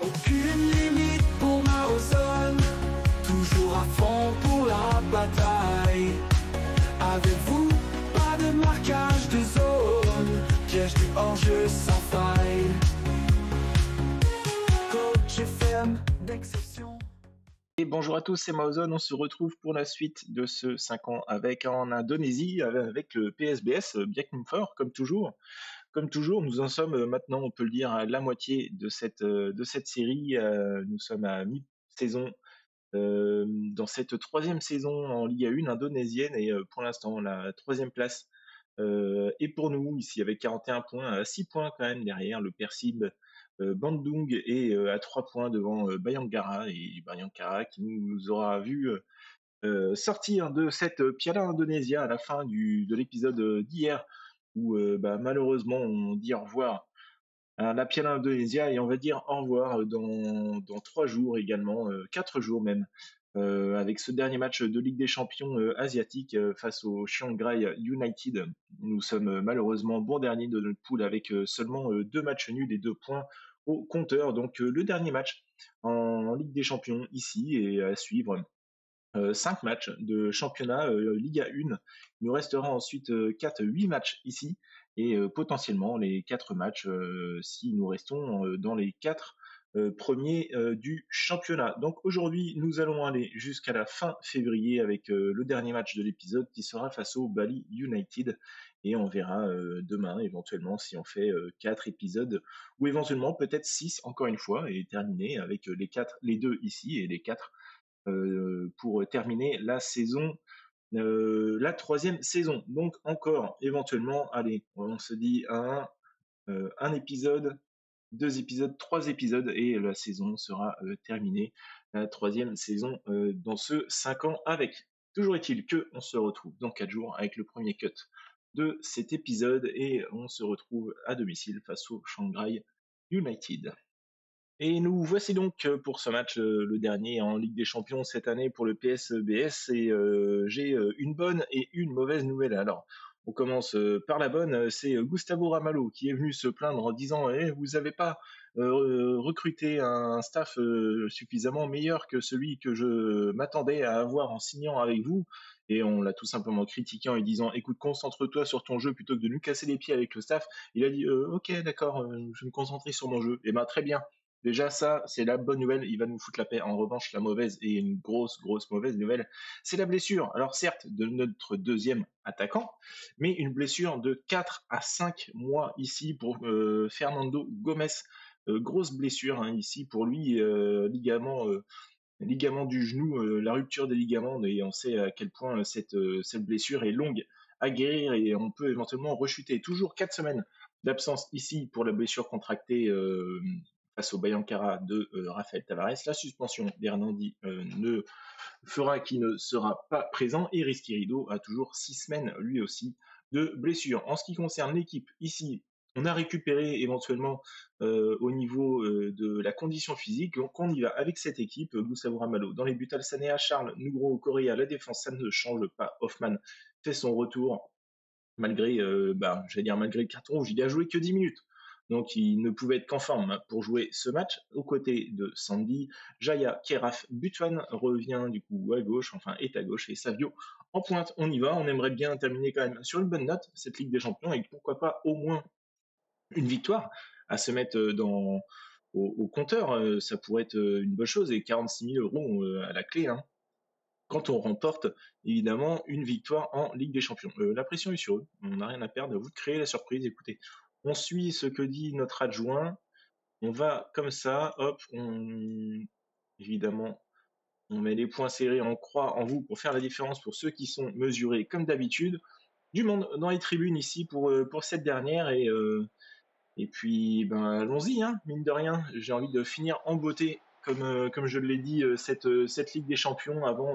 Aucune limite pour Maozone, toujours à fond pour la bataille. Avec vous, pas de marquage de zone, piège du hors-jeu sans faille. Coach FM d'exception. Et bonjour à tous, c'est Maozone. On se retrouve pour la suite de ce 5 ans en Indonésie avec le PSBS Biaknumfor, comme toujours. Comme toujours, nous en sommes maintenant, on peut le dire, à la moitié de cette série. Nous sommes à mi-saison dans cette troisième saison en Liga 1 indonésienne et pour l'instant, la troisième place est pour nous ici avec 41 points, à 6 points quand même derrière le Persib Bandung et à 3 points devant Bayangkara et Bayangkara qui nous aura vu sortir de cette Piala Indonesia à la fin de l'épisode d'hier où malheureusement on dit au revoir à la Piala Indonesia et on va dire au revoir dans 3 jours également, 4 jours même, avec ce dernier match de Ligue des Champions asiatique face au Chiang Rai United. Nous sommes malheureusement bon dernier de notre poule avec seulement 2 matchs nuls et 2 points au compteur. Donc le dernier match en Ligue des Champions ici et à suivre 5 matchs de championnat Liga 1. Il nous restera ensuite 8 matchs ici et potentiellement les 4 matchs si nous restons dans les 4 premiers du championnat. Donc aujourd'hui, nous allons aller jusqu'à la fin février avec le dernier match de l'épisode qui sera face au Bali United et on verra demain éventuellement si on fait 4 épisodes ou éventuellement peut-être 6 encore une fois et terminer avec les 2 ici et les 4 pour terminer la saison, la troisième saison. Donc encore éventuellement, allez, on se dit un épisode, 2 épisodes, 3 épisodes et la saison sera terminée, la troisième saison dans ce 5 ans avec. Toujours est-il que on se retrouve dans 4 jours avec le premier cut de cet épisode et on se retrouve à domicile face au Shanghai United. Et nous voici donc pour ce match, le dernier en Ligue des Champions cette année pour le PSBS. Et j'ai une bonne et une mauvaise nouvelle. Alors, on commence par la bonne. C'est Gustavo Ramalho qui est venu se plaindre en disant vous n'avez pas recruté un staff suffisamment meilleur que celui que je m'attendais à avoir en signant avec vous. Et on l'a tout simplement critiqué en lui disant écoute, concentre-toi sur ton jeu plutôt que de nous casser les pieds avec le staff. Il a dit ok, d'accord, je vais me concentrer sur mon jeu. Et ben très bien. Déjà, ça, c'est la bonne nouvelle, il va nous foutre la paix. En revanche, la mauvaise, et une grosse mauvaise nouvelle, c'est la blessure. Alors certes, de notre deuxième attaquant, mais une blessure de 4 à 5 mois ici pour Fernando Gomez. Grosse blessure hein, ici pour lui, ligament du genou, la rupture des ligaments, et on sait à quel point cette blessure est longue à guérir et on peut éventuellement rechuter. Toujours 4 semaines d'absence ici pour la blessure contractée face au Bayangkara de Rafael Tavares. La suspension d'Hernandi ne fera qu'il ne sera pas présent et Risquirido a toujours 6 semaines lui aussi de blessure. En ce qui concerne l'équipe, ici, on a récupéré éventuellement au niveau de la condition physique. Donc on y va avec cette équipe. Gustavo Ramalho dans les buts, Alsanea, Charles, Nugro, Correa, la défense, ça ne change pas. Hoffman fait son retour malgré, malgré le carton rouge. Il a joué que 10 minutes. Donc il ne pouvait être qu'en forme pour jouer ce match. Aux côtés de Sandy, Jaya, Keraf, Butuan revient du coup à gauche, enfin est à gauche, et Savio en pointe. On y va, on aimerait bien terminer quand même sur une bonne note, cette Ligue des Champions, et pourquoi pas au moins une victoire à se mettre au compteur. Ça pourrait être une bonne chose, et 46 000 euros à la clé, hein, quand on remporte évidemment une victoire en Ligue des Champions. La pression est sur eux, on n'a rien à perdre, à vous de créer la surprise. Écoutez, on suit ce que dit notre adjoint, on va comme ça, hop, évidemment, on met les points serrés, on croit en vous pour faire la différence pour ceux qui sont mesurés comme d'habitude. Du monde dans les tribunes ici pour cette dernière et puis allons-y, hein, mine de rien, j'ai envie de finir en beauté comme je l'ai dit, cette Ligue des Champions avant,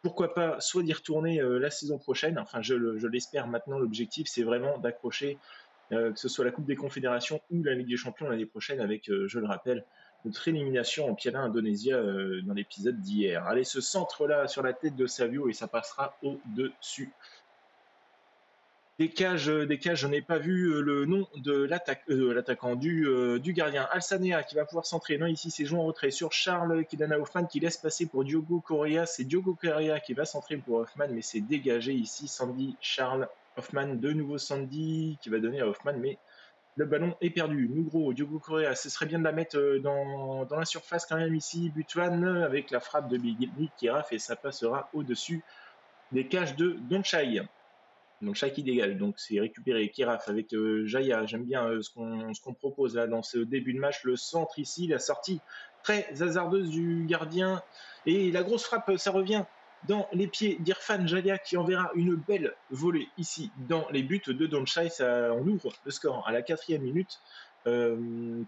pourquoi pas, soit d'y retourner la saison prochaine, enfin je l'espère maintenant, l'objectif c'est vraiment d'accrocher que ce soit la Coupe des Confédérations ou la Ligue des Champions l'année prochaine avec, je le rappelle, notre élimination en Piala Indonesia dans l'épisode d'hier. Allez, ce centre-là sur la tête de Savio et ça passera au-dessus. Des cages, je n'ai pas vu le nom de l'attaquant du gardien. Alsanea qui va pouvoir centrer. Non, ici c'est joué en retrait sur Charles qui donne à Hoffman qui laisse passer pour Diogo Correa. C'est Diogo Correa qui va centrer pour Hoffman, mais c'est dégagé ici. Sandy, Charles, Hoffman, de nouveau Sandy qui va donner à Hoffman, mais le ballon est perdu. Nous gros, Diogo Correa, ce serait bien de la mettre dans la surface quand même ici. Butuan avec la frappe de Big Kiraf et ça passera au-dessus des cages de Donchai. Donc Shai qui dégage, donc c'est récupéré. Kiraf avec Jaya, j'aime bien ce qu'on propose là dans ce début de match. Le centre ici, la sortie très hasardeuse du gardien. Et la grosse frappe, ça revient dans les pieds d'Irfan Jaya qui enverra une belle volée ici dans les buts de Donchai. On ouvre le score à la 4e minute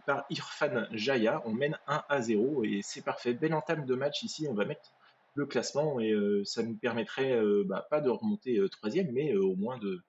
par Irfan Jaya. On mène 1-0 et c'est parfait. Belle entame de match ici. On va mettre le classement et ça nous permettrait pas de remonter troisième, mais au moins de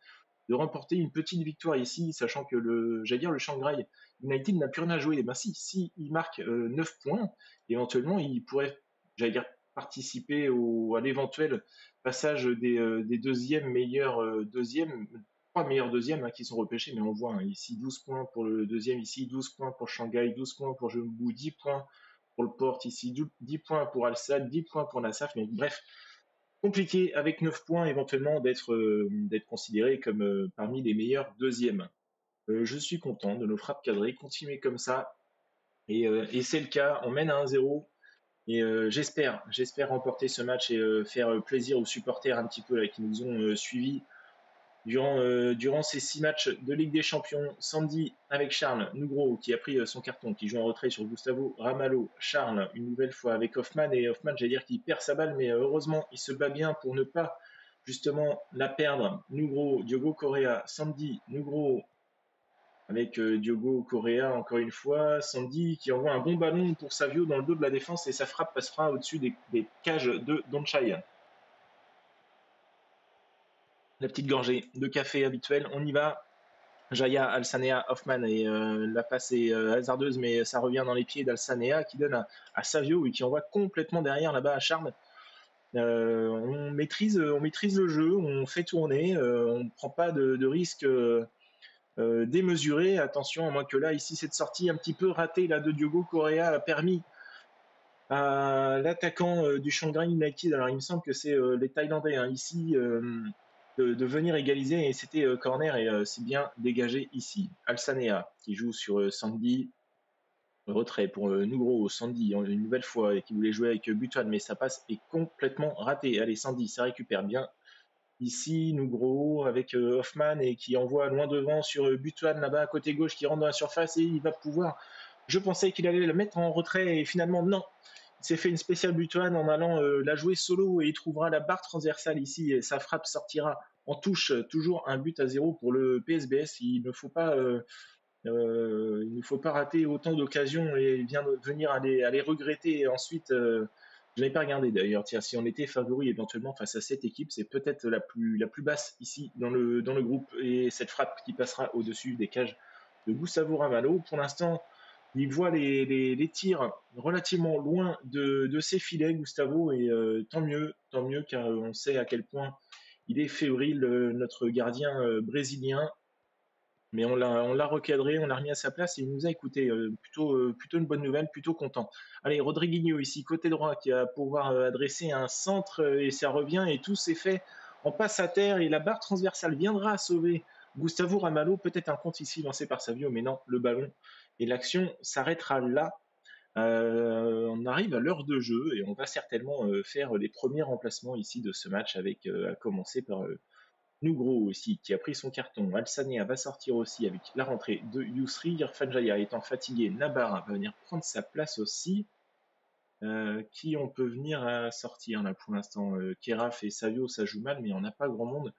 remporter une petite victoire ici, sachant que j'allais dire le Shanghai United n'a plus rien à jouer. Ben si il marque 9 points, éventuellement il pourrait, j'allais dire, participer à l'éventuel passage des deuxièmes meilleurs deuxièmes, trois meilleurs deuxièmes qui sont repêchés, mais on voit ici 12 points pour le deuxième, ici 12 points pour Shanghai, 12 points pour Jumbo, 10 points pour le Port ici, 10 points pour Al-Sadd, 10 points pour Nassaf, mais bref, compliqué avec 9 points éventuellement d'être considéré comme parmi les meilleurs deuxièmes. Je suis content de nos frappes cadrées, continuer comme ça, et c'est le cas, on mène à 1-0, et j'espère remporter ce match et faire plaisir aux supporters un petit peu là, qui nous ont suivis durant ces 6 matchs de Ligue des Champions. Sandy avec Charles Nougro qui a pris son carton, qui joue en retrait sur Gustavo Ramalho. Charles une nouvelle fois avec Hoffman, et Hoffman j'allais dire qu'il perd sa balle, mais heureusement il se bat bien pour ne pas justement la perdre. Nougro, Diogo Correa, Sandy, Nougro avec Diogo Correa encore une fois. Sandy qui envoie un bon ballon pour Savio dans le dos de la défense et sa frappe passera au-dessus des cages de Donchai. La petite gorgée de café habituelle, on y va. Jaya, Alsanea, Hoffman, et la passe est hasardeuse, mais ça revient dans les pieds d'Alsanea qui donne à Savio et qui envoie complètement derrière là-bas à Charles. On maîtrise le jeu, on fait tourner, on ne prend pas de risques démesurés. Attention, à moins que là, ici, cette sortie un petit peu ratée là, de Diogo Correa a permis à l'attaquant du Shanghai United, alors il me semble que c'est les Thaïlandais ici, de venir égaliser, et c'était corner, et c'est bien dégagé ici. Alsanea qui joue sur Sandy, retrait pour Nougro, Sandy une nouvelle fois, et qui voulait jouer avec Butuan, mais sa passe est complètement ratée. Allez, Sandy, ça récupère bien ici. Nougro avec Hoffman, et qui envoie loin devant sur Butuan là-bas à côté gauche, qui rentre dans la surface, et il va pouvoir, je pensais qu'il allait la mettre en retrait, et finalement non, il s'est fait une spéciale Butuan en allant la jouer solo, et il trouvera la barre transversale ici, et sa frappe sortira en touche. Toujours un but à 0 pour le PSBS. Il ne faut pas rater autant d'occasions et venir à les regretter ensuite. Je n'avais pas regardé d'ailleurs. Tiens, si on était favori éventuellement face à cette équipe, c'est peut-être la plus basse ici dans le groupe. Et cette frappe qui passera au-dessus des cages de Gustavo Ramalho. Pour l'instant, il voit les tirs relativement loin de ses filets, Gustavo, et tant mieux, car on sait à quel point il est fébrile, notre gardien brésilien. Mais on l'a recadré, on l'a remis à sa place et il nous a écouté. Plutôt une bonne nouvelle, plutôt content. Allez, Rodriguinho ici, côté droit, qui va pouvoir adresser un centre, et ça revient, et tout s'est fait en passe à terre, et la barre transversale viendra sauver Gustavo Ramalho. Peut-être un compte ici lancé par Savio, mais non, le ballon. Et l'action s'arrêtera là. On arrive à l'heure de jeu et on va certainement faire les premiers remplacements ici de ce match, avec à commencer par Nougro aussi, qui a pris son carton. Alsanea va sortir aussi avec la rentrée de Yousri. Irfan Jaya étant fatigué, Nabar va venir prendre sa place aussi. Qui on peut venir à sortir là pour l'instant? Keraf et Savio, ça joue mal, mais on n'a pas grand monde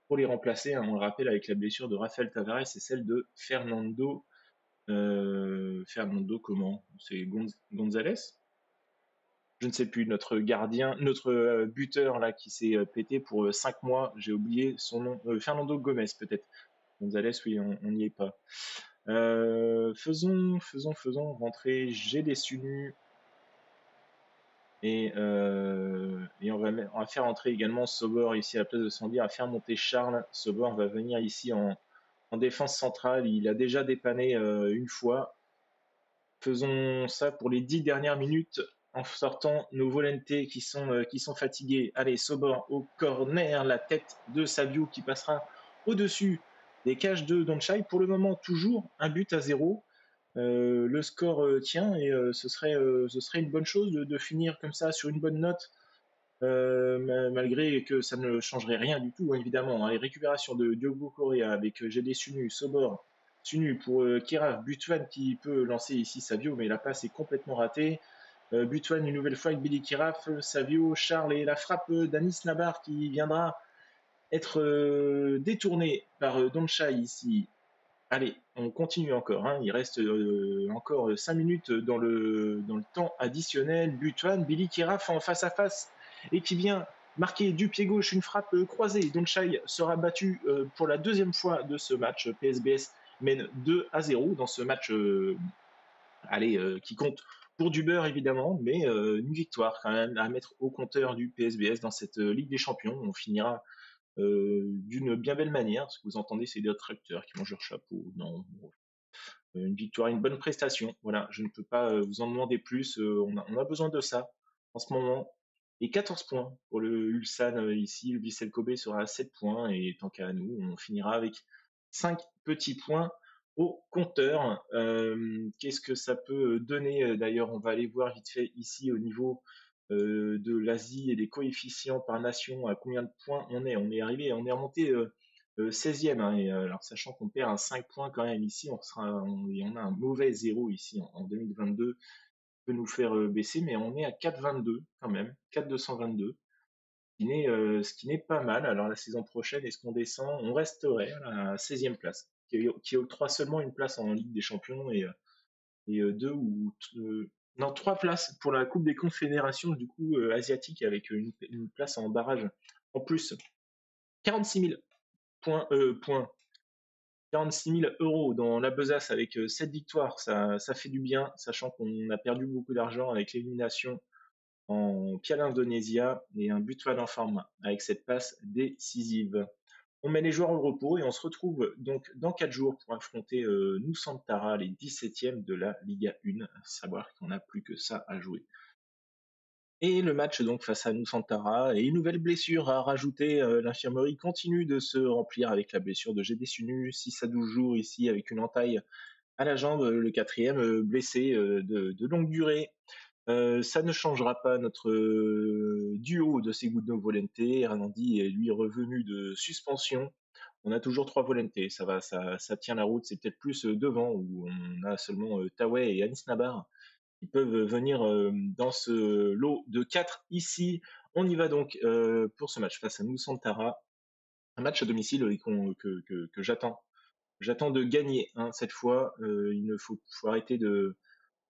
pour les remplacer. On le rappelle, avec la blessure de Rafael Tavares et celle de Fernando. Fernando comment? C'est Gonzalez? Je ne sais plus, notre gardien, notre buteur là qui s'est pété pour 5 mois, j'ai oublié son nom, Fernando Gomez peut-être. Gonzalez, oui, on n'y est pas. Faisons rentrer J'ai des Sunu. Et on va faire entrer également Sobor ici à la place de Sandy, à faire monter Charles. Sobor va venir ici en défense centrale. Il a déjà dépanné une fois. Faisons ça pour les 10 dernières minutes en sortant nos volentés qui sont fatigués. Allez, Sobor au corner, la tête de Savio qui passera au-dessus des cages de Donchai. Pour le moment, toujours un but à 0. Le score tient et ce serait une bonne chose de finir comme ça sur une bonne note, malgré que ça ne changerait rien du tout, hein, évidemment. Hein. Les récupérations de Diogo Correa avec GD Sunu, Sobor, Sunu pour Kiraf, Butuan qui peut lancer ici Savio, mais la passe est complètement ratée. Butuan une nouvelle fois avec Billy Kiraf, Savio, Charles et la frappe d'Anis Nabar qui viendra être détournée par Donchai ici. Allez, on continue encore. Hein. Il reste encore 5 minutes dans le temps additionnel. Butuan, Billy Kiraf en face à face et qui vient marquer du pied gauche une frappe croisée. Donchai sera battu pour la deuxième fois de ce match. PSBS mène 2-0 dans ce match qui compte pour du beurre évidemment, mais une victoire quand même à mettre au compteur du PSBS dans cette Ligue des Champions. On finira d'une bien belle manière. Ce que vous entendez, c'est des détracteurs qui mangent leur chapeau. Non, une victoire, une bonne prestation. Voilà, je ne peux pas vous en demander plus. On a besoin de ça en ce moment. Et 14 points pour le Ulsan ici. Le Vissel Kobe sera à 7 points. Et tant qu'à nous, on finira avec 5 petits points au compteur. Qu'est-ce que ça peut donner d'ailleurs? On va aller voir vite fait ici au niveau de l'Asie et des coefficients par nation, à combien de points on est. On est remonté 16e, hein, alors sachant qu'on perd un 5 points quand même ici, on a un mauvais 0 ici en 2022, peut nous faire baisser, mais on est à 4,22 quand même, 4,222, ce qui n'est pas mal. Alors la saison prochaine, est-ce qu'on descend? On resterait à la 16e place, qui octroie seulement une place en Ligue des Champions et non, 3 places pour la Coupe des Confédérations du coup asiatique avec une place en barrage. En plus, 46 000 points 46 000 euros dans la besace avec 7 victoires, ça fait du bien, sachant qu'on a perdu beaucoup d'argent avec l'élimination en Piala Indonésia et un but fan en forme avec cette passe décisive. On met les joueurs au repos et on se retrouve donc dans 4 jours pour affronter Nusantara, les 17e de la Liga 1, à savoir qu'on n'a plus que ça à jouer. Et le match donc face à Nusantara et une nouvelle blessure à rajouter. L'infirmerie continue de se remplir avec la blessure de GD Sunu, 6 à 12 jours ici avec une entaille à la jambe, le quatrième blessé de longue durée. Ça ne changera pas notre duo de Segundo Volente. Hernandi est lui revenu de suspension. On a toujours 3 Volente, ça tient la route. C'est peut-être plus devant où on a seulement Taweh et Anis Nabar. Ils peuvent venir dans ce lot de 4 ici. On y va donc pour ce match face à Nusantara. Un match à domicile que j'attends. J'attends de gagner hein, cette fois. Il ne faut arrêter de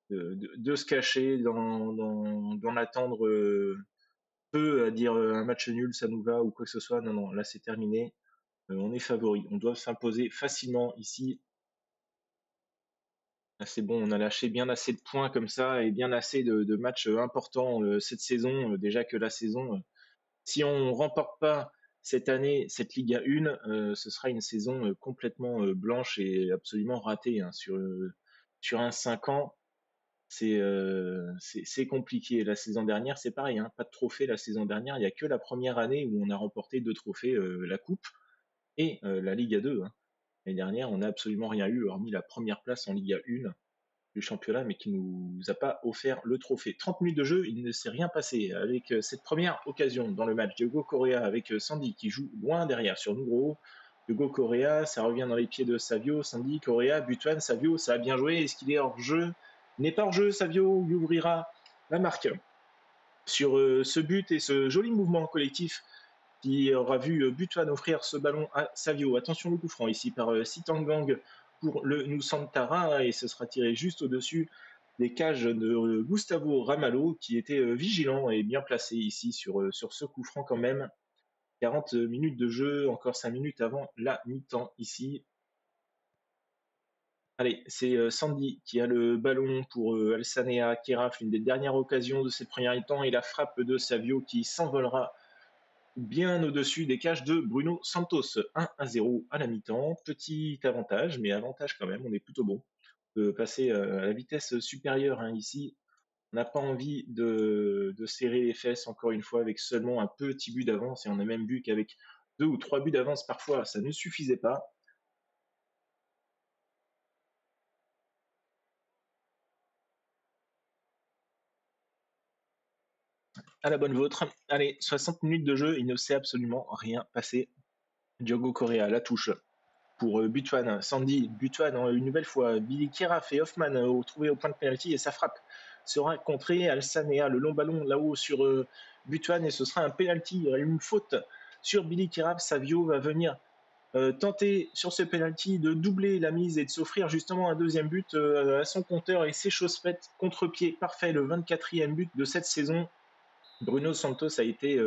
se cacher, d'en attendre peu, à dire un match nul, ça nous va ou quoi que ce soit. Non, non, là c'est terminé. On est favori. On doit s'imposer facilement ici. Là, c'est bon, on a lâché bien assez de points comme ça et bien assez de matchs importants cette saison. Déjà que la saison, si on remporte pas cette année cette Liga 1, ce sera une saison complètement blanche et absolument ratée hein, sur un 5 ans. C'est compliqué. La saison dernière, c'est pareil, hein, pas de trophée la saison dernière. Il n'y a que la première année où on a remporté 2 trophées, la Coupe et la Liga 2. Hein. L'année dernière, on n'a absolument rien eu, hormis la première place en Liga 1 du championnat, mais qui nous a pas offert le trophée. 30 minutes de jeu, il ne s'est rien passé avec cette première occasion dans le match. Diogo Correa avec Sandy qui joue loin derrière sur Nugro. Diogo Correa, ça revient dans les pieds de Savio. Sandy, Correa, Butuan, Savio, ça a bien joué. Est-ce qu'il est hors jeu? Il n'est pas hors jeu. Savio lui ouvrira la marque sur ce but et ce joli mouvement collectif qui aura vu Butuan offrir ce ballon à Savio. Attention le coup franc ici par Sitangang pour le Nusantara et ce sera tiré juste au-dessus des cages de Gustavo Ramalho qui était vigilant et bien placé ici sur ce coup franc quand même. 40 minutes de jeu, encore 5 minutes avant la mi-temps ici. Allez, c'est Sandy qui a le ballon pour Alsanea qui rafle une des dernières occasions de cette première mi-temps et la frappe de Savio qui s'envolera bien au-dessus des cages de Bruno Santos. 1-0 à la mi-temps, petit avantage, mais avantage quand même, on est plutôt bon de passer à la vitesse supérieure hein, ici. On n'a pas envie de serrer les fesses encore une fois avec seulement un petit but d'avance et on a même vu qu'avec 2 ou 3 buts d'avance parfois ça ne suffisait pas. À la bonne vôtre. Allez, 60 minutes de jeu, il ne s'est absolument rien passé. Diogo Correa, la touche pour Butuan. Sandy, Butuan, une nouvelle fois. Billy Keraf et Hoffman trouvés au point de pénalty et sa frappe sera contrée. Alsanea, le long ballon là-haut sur Butuan et ce sera un pénalty, une faute sur Billy Keraf. Savio va venir tenter sur ce penalty de doubler la mise et de s'offrir justement un deuxième but à son compteur et c'est chose faite, contre-pied parfait, le 24e but de cette saison. Bruno Santos a été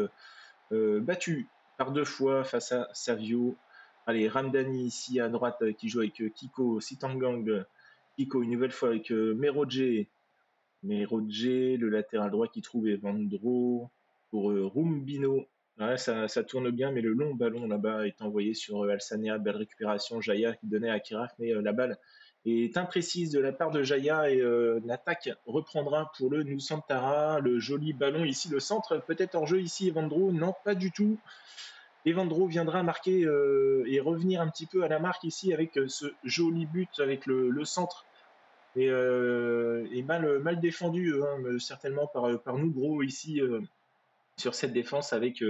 battu par 2 fois face à Savio. Allez, Ramdani ici à droite qui joue avec Kiko, Sitangang, Kiko une nouvelle fois avec Merodje, le latéral droit qui trouve Evandro pour Rumbino. Ouais, ça tourne bien, mais le long ballon là-bas est envoyé sur Alsanea. Belle récupération. Jaya qui donnait à Kiraf, mais la balle est imprécise de la part de Jaya et l'attaque reprendra pour le Nusantara. Le joli ballon ici, le centre, peut-être hors jeu ici, Evandro. Non, pas du tout. Evandro viendra marquer et revenir un petit peu à la marque ici avec ce joli but avec le centre et mal défendu hein, certainement par nous gros ici sur cette défense avec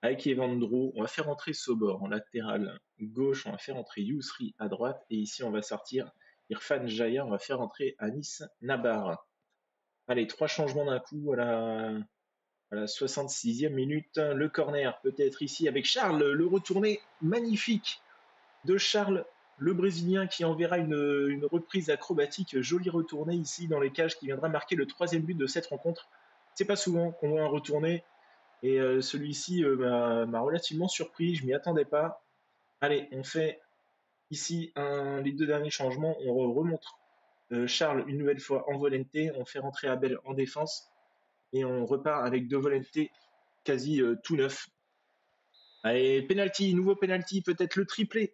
Evandro. On va faire entrer Sobor en latéral gauche, on va faire entrer Yousri à droite et ici on va sortir Irfan Jaya, on va faire entrer Anis Nabar. Allez, 3 changements d'un coup à la 66e minute. Le corner peut-être ici avec Charles, le retourné magnifique de Charles, le Brésilien qui enverra une reprise acrobatique, jolie retournée ici dans les cages qui viendra marquer le 3e but de cette rencontre. C'est pas souvent qu'on voit un retourné et celui-ci m'a relativement surpris, je m'y attendais pas. Allez, on fait ici les 2 derniers changements, on remonte Charles une nouvelle fois en volonté, on fait rentrer Abel en défense et on repart avec 2 volontés quasi tout neufs. Allez, penalty, nouveau penalty, peut-être le triplé.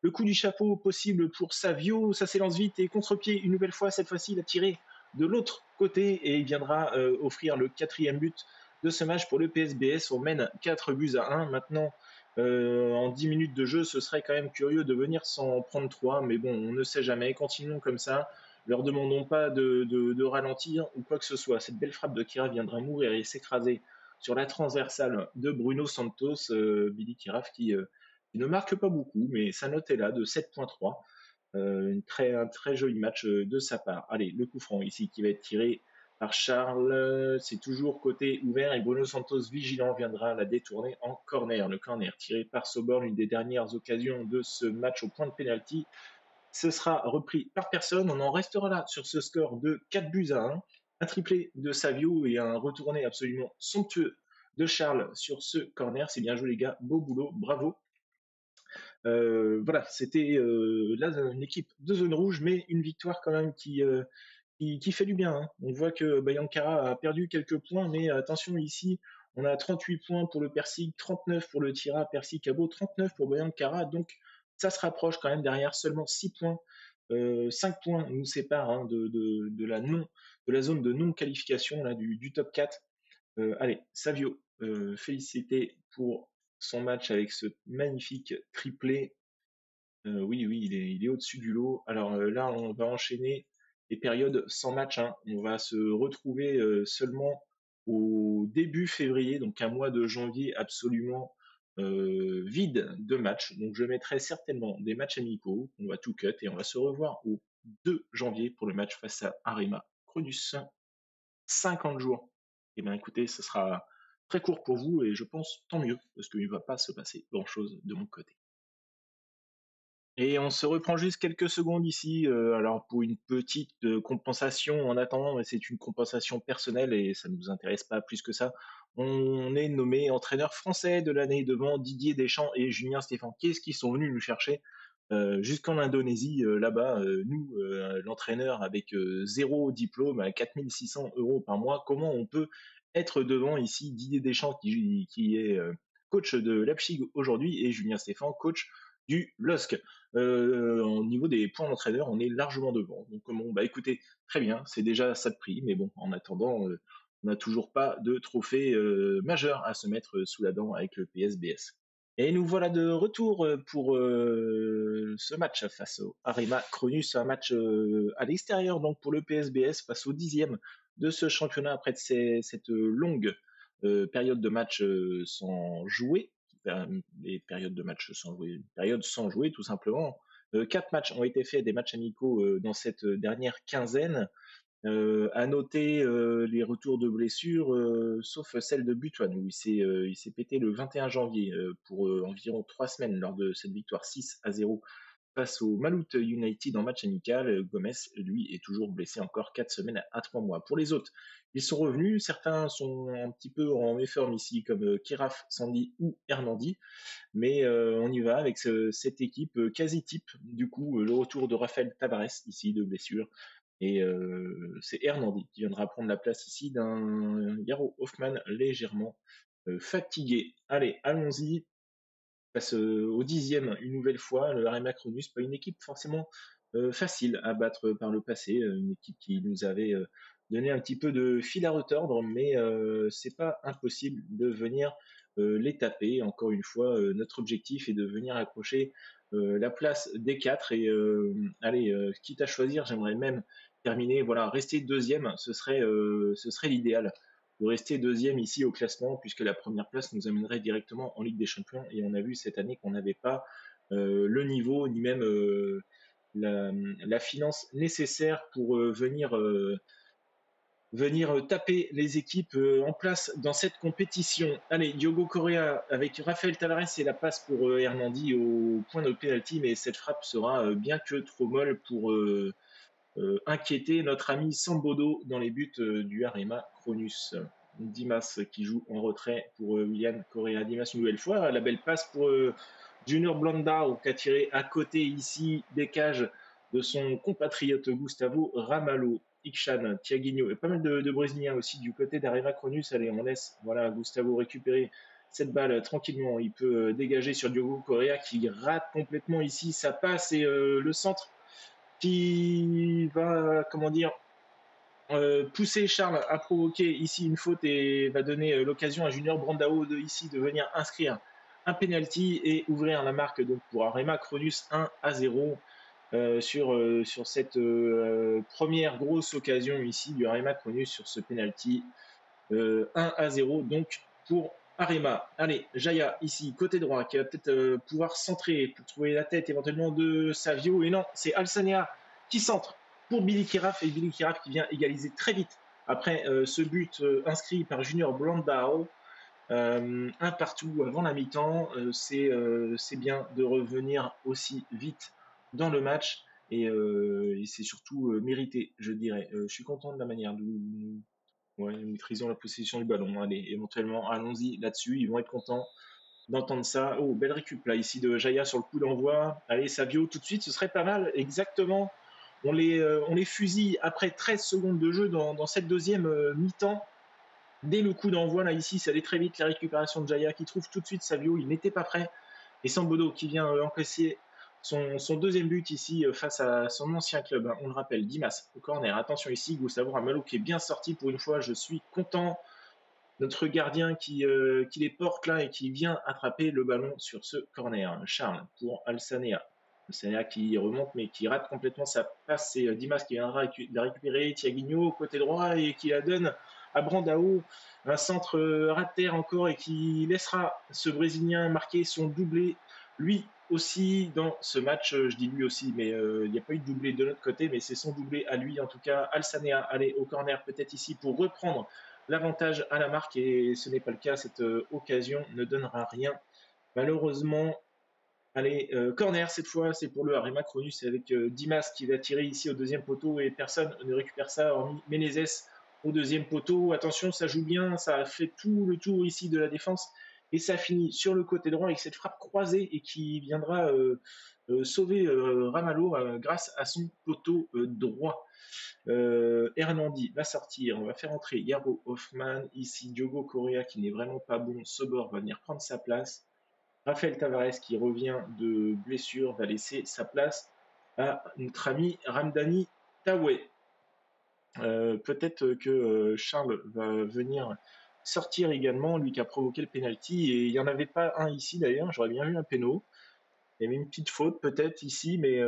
Le coup du chapeau possible pour Savio, ça s'élance vite et contre-pied une nouvelle fois, cette fois-ci il a tiré de l'autre côté et il viendra offrir le 4e but de ce match pour le PSBS. On mène 4 buts à 1. Maintenant, en 10 minutes de jeu, ce serait quand même curieux de venir s'en prendre 3, mais bon, on ne sait jamais. Continuons comme ça. Leur demandons pas de ralentir ou quoi que ce soit. Cette belle frappe de Kira viendra mourir et s'écraser sur la transversale de Bruno Santos, Billy Kiraf qui ne marque pas beaucoup, mais sa note est là de 7.3. Un très joli match de sa part. Allez, le coup franc ici qui va être tiré par Charles. C'est toujours côté ouvert et Bruno Santos vigilant viendra la détourner en corner. Le corner tiré par Soborn, une des dernières occasions de ce match au point de pénalty. Ce sera repris par personne. On en restera là sur ce score de 4 buts à 1. Un triplé de Savio et un retourné absolument somptueux de Charles sur ce corner. C'est bien joué les gars, beau boulot, bravo. Voilà, c'était là une équipe de zone rouge, mais une victoire quand même qui fait du bien. Hein. On voit que Bayankara a perdu quelques points, mais attention ici, on a 38 points pour le Persig, 39 pour le Tira, Persig Cabo, 39 pour Bayankara, donc ça se rapproche quand même derrière, seulement 6 points. 5 points nous séparent hein, de la zone de non-qualification là, du top 4. Allez, Savio, félicité pour son match avec ce magnifique triplé. Oui, oui, il est au-dessus du lot. Alors là, on va enchaîner les périodes sans match. Hein. On va se retrouver seulement au début février, donc un mois de janvier absolument vide de matchs. Donc je mettrai certainement des matchs amicaux. On va tout cut et on va se revoir au 2 janvier pour le match face à Arema Cronus. 50 jours. Eh bien écoutez, ce sera très court pour vous et je pense tant mieux parce qu'il ne va pas se passer grand-chose de mon côté. Et on se reprend juste quelques secondes ici, alors pour une petite compensation en attendant, mais c'est une compensation personnelle et ça ne nous intéresse pas plus que ça. On est nommé entraîneur français de l'année devant Didier Deschamps et Julien Stéphan. Qu'est-ce qu'ils sont venus nous chercher? jusqu'en Indonésie, là-bas, nous, l'entraîneur avec 0 diplôme à 4 600 € par mois, comment on peut être devant ici Didier Deschamps qui est coach de Leipzig aujourd'hui et Julien Stéphan, coach du LOSC. Au niveau des points d'entraîneur, on est largement devant. Donc bon, bah écoutez, très bien, c'est déjà ça de prix, mais bon, en attendant, on n'a toujours pas de trophée majeur à se mettre sous la dent avec le PSBS. Et nous voilà de retour pour ce match face au Arema Cronus, un match à l'extérieur donc pour le PSBS face au 10e de ce championnat après cette longue période de match sans jouer, les périodes de match sans jouer, période sans jouer tout simplement. 4 matchs ont été faits, des matchs amicaux dans cette dernière quinzaine. À noter les retours de blessures, sauf celle de Butuan, où il s'est pété le 21 janvier pour environ 3 semaines lors de cette victoire 6-0 face au Malut United en match amical. Gomez, lui, est toujours blessé encore 4 semaines à 3 mois. Pour les autres, ils sont revenus. Certains sont un petit peu en méforme ici, comme Kiraf, Sandy ou Hernandi. Mais on y va avec cette équipe quasi type. Du coup, le retour de Raphaël Tavares ici de blessure. Et c'est Hernandi qui viendra prendre la place ici d'un Yaro Hoffman légèrement fatigué. Allez, allons-y. Passe au 10e une nouvelle fois. Le Arema Cronus, pas une équipe forcément facile à battre par le passé. Une équipe qui nous avait donné un petit peu de fil à retordre, mais c'est pas impossible de venir les taper. Encore une fois, notre objectif est de venir accrocher la place des 4. Et allez, quitte à choisir, j'aimerais même terminer, voilà, rester deuxième, ce serait l'idéal de rester deuxième ici au classement, puisque la première place nous amènerait directement en Ligue des Champions. Et on a vu cette année qu'on n'avait pas le niveau, ni même la finance nécessaire pour venir taper les équipes en place dans cette compétition. Allez, Diogo Correa avec Raphaël Tavares et la passe pour Hernandi au point de pénalty, mais cette frappe sera bien que trop molle pour inquiéter notre ami Sambodo dans les buts du Arema Cronus. Dimas qui joue en retrait pour William Correa. Dimas une nouvelle fois. La belle passe pour Junior Blandao qui a tiré à côté ici des cages de son compatriote Gustavo Ramalho. Ikshan, Thiaguinho et pas mal de Brésiliens aussi du côté d'Arema Cronus. Allez, on laisse voilà, Gustavo récupérer cette balle tranquillement. Il peut dégager sur Diogo Correa qui rate complètement ici sa passe et le centre qui va, comment dire, pousser Charles à provoquer ici une faute et va donner l'occasion à Junior Brandao ici de venir inscrire un penalty et ouvrir la marque donc pour Arema Cronus 1-0 sur cette première grosse occasion ici du Arema Cronus sur ce penalty 1-0 donc pour Arema. Allez, Jaya ici, côté droit, qui va peut-être pouvoir centrer pour trouver la tête éventuellement de Savio. Et non, c'est Alsanea qui centre pour Billy Kiraf. Et Billy Kiraf qui vient égaliser très vite après ce but inscrit par Junior Blandao. Un partout avant la mi-temps. C'est bien de revenir aussi vite dans le match. Et c'est surtout mérité, je dirais. Je suis content de la manière dont ouais, nous maîtrisons la possession du ballon. Allez, éventuellement, allons-y là-dessus. Ils vont être contents d'entendre ça. Oh, belle récup là, ici de Jaya sur le coup d'envoi. Allez, Savio, tout de suite, ce serait pas mal. Exactement. On les fusille après 13 secondes de jeu dans cette deuxième mi-temps. Dès le coup d'envoi, là, ici, ça allait très vite. La récupération de Jaya qui trouve tout de suite Savio. Il n'était pas prêt. Et Sambodo qui vient encaisser son deuxième but ici face à son ancien club, hein, on le rappelle, Dimas au corner. Attention ici, Gustavo Ramalho qui est bien sorti pour une fois, je suis content. Notre gardien qui les porte là et qui vient attraper le ballon sur ce corner. Charles pour Alsanea. Alsanea qui remonte mais qui rate complètement sa passe. C'est Dimas qui viendra la récupérer. Thiaguinho côté droit et qui la donne à Brandao. Un centre raté encore et qui laissera ce Brésilien marquer son doublé. Lui aussi dans ce match, je dis lui aussi, mais il n'y a pas eu de doublé de l'autre côté, mais c'est son doublé à lui en tout cas. Alsanea, allez au corner peut-être ici pour reprendre l'avantage à la marque et ce n'est pas le cas. Cette occasion ne donnera rien. Malheureusement, allez, corner cette fois, c'est pour le Arema Cronus avec Dimas qui va tirer ici au deuxième poteau et personne ne récupère ça hormis Menezes au deuxième poteau. Attention, ça joue bien, ça fait tout le tour ici de la défense et ça finit sur le côté droit avec cette frappe croisée et qui viendra sauver Ramalho grâce à son poteau droit. Hernandi va sortir, on va faire entrer Yaro Hoffman, ici Diogo Correa qui n'est vraiment pas bon, Sobor va venir prendre sa place, Rafael Tavares qui revient de blessure va laisser sa place à notre ami Ramdani Taoué. Peut-être que Charles va venir sortir également, lui qui a provoqué le penalty, et il n'y en avait pas un ici d'ailleurs, j'aurais bien eu un péno. Il y avait une petite faute peut-être ici, mais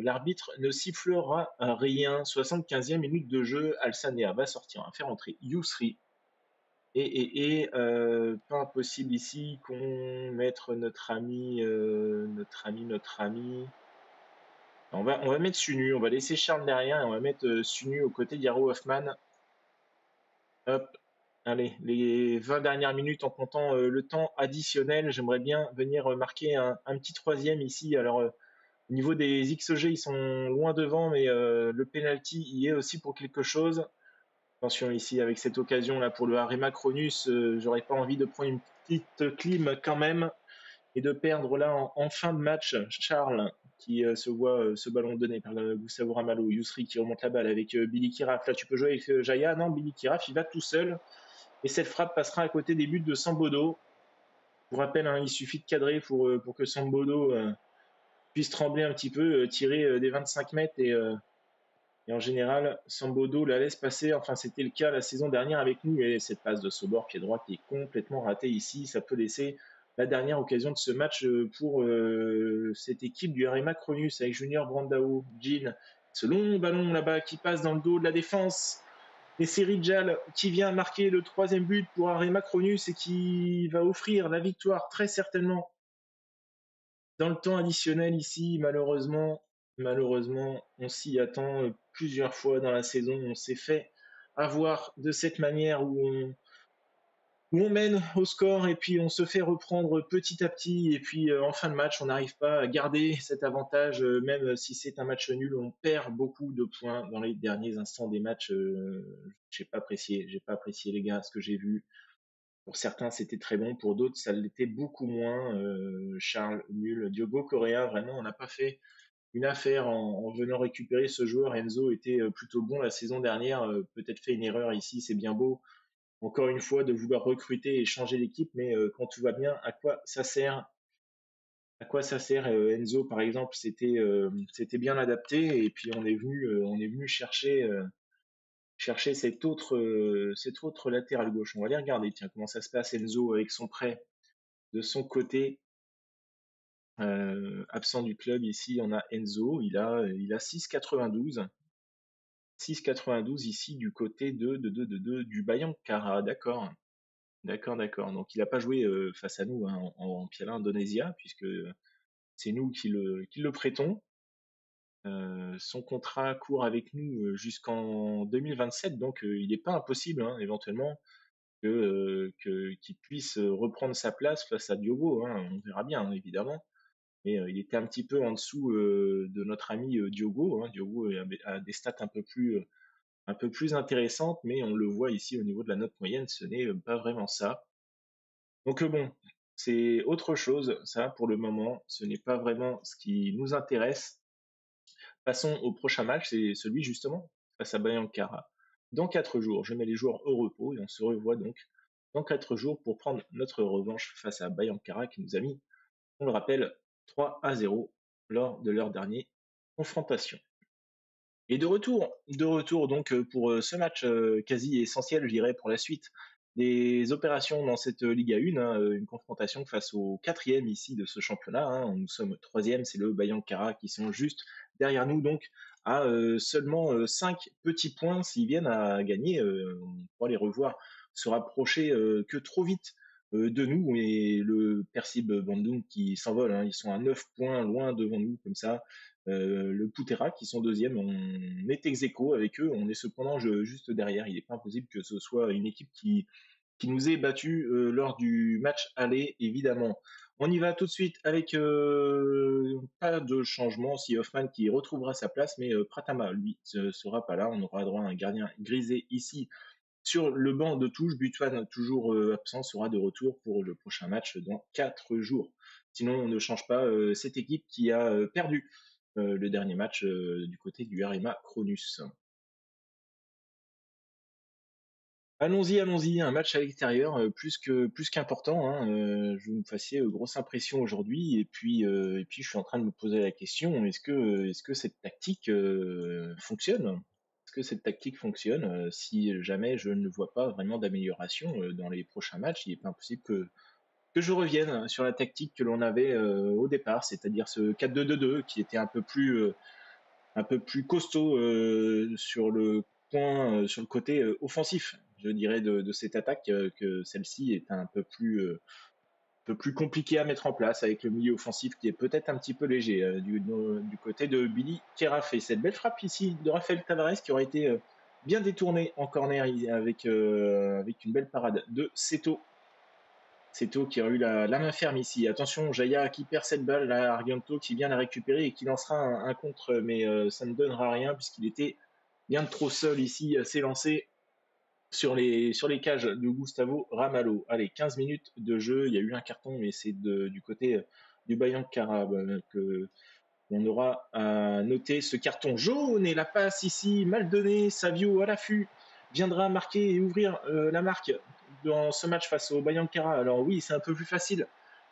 l'arbitre ne sifflera rien. 75e minute de jeu, Alsanea va sortir, va faire entrer Yousri. Pas impossible ici qu'on mette notre ami. On va mettre Sunu, on va laisser Charles derrière et on va mettre Sunu aux côtés d'Yaro Hoffman. Hop, allez, les 20 dernières minutes en comptant le temps additionnel, j'aimerais bien venir marquer un petit troisième ici. Alors, au niveau des XG, ils sont loin devant, mais le penalty y est aussi pour quelque chose. Attention ici avec cette occasion là pour le Arema Cronus, j'aurais pas envie de prendre une petite clim quand même et de perdre là en fin de match. Charles qui se voit ce ballon donné par Gustavo Ramalho, Yousri qui remonte la balle avec Billy Kiraf. Là tu peux jouer avec Jaya, non Billy Kiraf il va tout seul et cette frappe passera à côté des buts de Sambodo. Pour rappel, hein, il suffit de cadrer pour que Sambodo puisse trembler un petit peu, tirer des 25 mètres et en général, Sambodo la laisse passer. Enfin, c'était le cas la saison dernière avec nous. Et cette passe de Sobor, pied droit, qui est complètement ratée ici, ça peut laisser la dernière occasion de ce match pour cette équipe du RMA Cronus avec Junior Brandao, Jean. Ce long ballon là-bas qui passe dans le dos de la défense. Et c'est Rijal qui vient marquer le troisième but pour Arema Cronus et qui va offrir la victoire très certainement dans le temps additionnel ici. Malheureusement, on s'y attend plusieurs fois dans la saison. On s'est fait avoir de cette manière où on mène au score et puis on se fait reprendre petit à petit. Et puis en fin de match, on n'arrive pas à garder cet avantage, même si c'est un match nul. On perd beaucoup de points dans les derniers instants des matchs. J'ai pas apprécié les gars ce que j'ai vu. Pour certains, c'était très bon. Pour d'autres, ça l'était beaucoup moins. Charles, nul. Diogo Correa, vraiment, on n'a pas fait une affaire en venant récupérer ce joueur. Enzo était plutôt bon la saison dernière. Peut-être fait une erreur ici. C'est bien beau, encore une fois, de vouloir recruter et changer l'équipe. Mais quand tout va bien, à quoi ça sert? À quoi ça sert? Enzo, par exemple, c'était bien adapté. Et puis, on est venu chercher cet autre latéral gauche. On va aller regarder, tiens, comment ça se passe, Enzo, avec son prêt de son côté. Absent du club, ici, on a Enzo, il a 6,92. 6,92 ici du côté du Bayangkara, d'accord. D'accord. Donc il n'a pas joué face à nous hein, en Piala Indonésia, puisque c'est nous qui le prêtons. Son contrat court avec nous jusqu'en 2027, donc il n'est pas impossible, hein, éventuellement, qu'il puisse reprendre sa place face à Diogo. Hein, on verra bien, hein, évidemment. Mais il était un petit peu en dessous de notre ami Diogo. Hein. Diogo a des stats un peu plus intéressantes, mais on le voit ici au niveau de la note moyenne, ce n'est pas vraiment ça. Donc bon, c'est autre chose, ça, pour le moment. Ce n'est pas vraiment ce qui nous intéresse. Passons au prochain match, c'est celui justement face à Bayangkara. Dans 4 jours, je mets les joueurs au repos et on se revoit donc dans 4 jours pour prendre notre revanche face à Bayangkara qui nous a mis, on le rappelle, 3-0 lors de leur dernière confrontation. Et de retour donc pour ce match quasi essentiel, je dirais, pour la suite des opérations dans cette Ligue 1, hein, une confrontation face au quatrième ici de ce championnat. Hein, nous sommes troisième, c'est le Bayangkara qui sont juste derrière nous, donc à seulement 5 petits points s'ils viennent à gagner. On pourra les revoir se rapprocher que trop vite de nous et le Persib Bandung qui s'envole. Hein, ils sont à 9 points loin devant nous comme ça. Le Putera qui sont deuxième, on est ex aequo avec eux, on est cependant juste derrière. Il n'est pas impossible que ce soit une équipe qui nous ait battus lors du match aller, évidemment. On y va tout de suite avec pas de changement, si Hoffman qui retrouvera sa place, mais Pratama, lui, ne sera pas là. On aura droit à un gardien grisé ici sur le banc de touche. Butuan, toujours absent, sera de retour pour le prochain match dans 4 jours. Sinon, on ne change pas cette équipe qui a perdu le dernier match du côté du RMA Cronus. Allons-y, un match à l'extérieur plus qu'important. Hein, je vous me fassiez grosse impression aujourd'hui et puis je suis en train de me poser la question est-ce que cette tactique fonctionne? Est-ce que cette tactique fonctionne? Si jamais je ne vois pas vraiment d'amélioration dans les prochains matchs, il est pas impossible que je revienne sur la tactique que l'on avait au départ, c'est-à-dire ce 4-2-2-2 qui était un peu plus costaud sur le point, sur le côté offensif, je dirais, de cette attaque, que celle-ci est peu plus compliquée à mettre en place avec le milieu offensif qui est peut-être un petit peu léger du côté de Billy Keraf. Et cette belle frappe ici de Rafael Tavares qui aurait été bien détournée en corner avec une belle parade de Seto. Seto qui a eu la main ferme ici. Attention, Jaya qui perd cette balle, là, Argento qui vient la récupérer et qui lancera un contre, mais ça ne donnera rien puisqu'il était bien trop seul ici, s'élancer sur les cages de Gustavo Ramalho. Allez, 15 minutes de jeu, il y a eu un carton, mais c'est du côté du Bayan Carab que on aura à noter ce carton jaune et la passe ici, mal donnée. Savio à l'affût viendra marquer et ouvrir la marque dans ce match face au Bayankara. Alors oui, c'est un peu plus facile.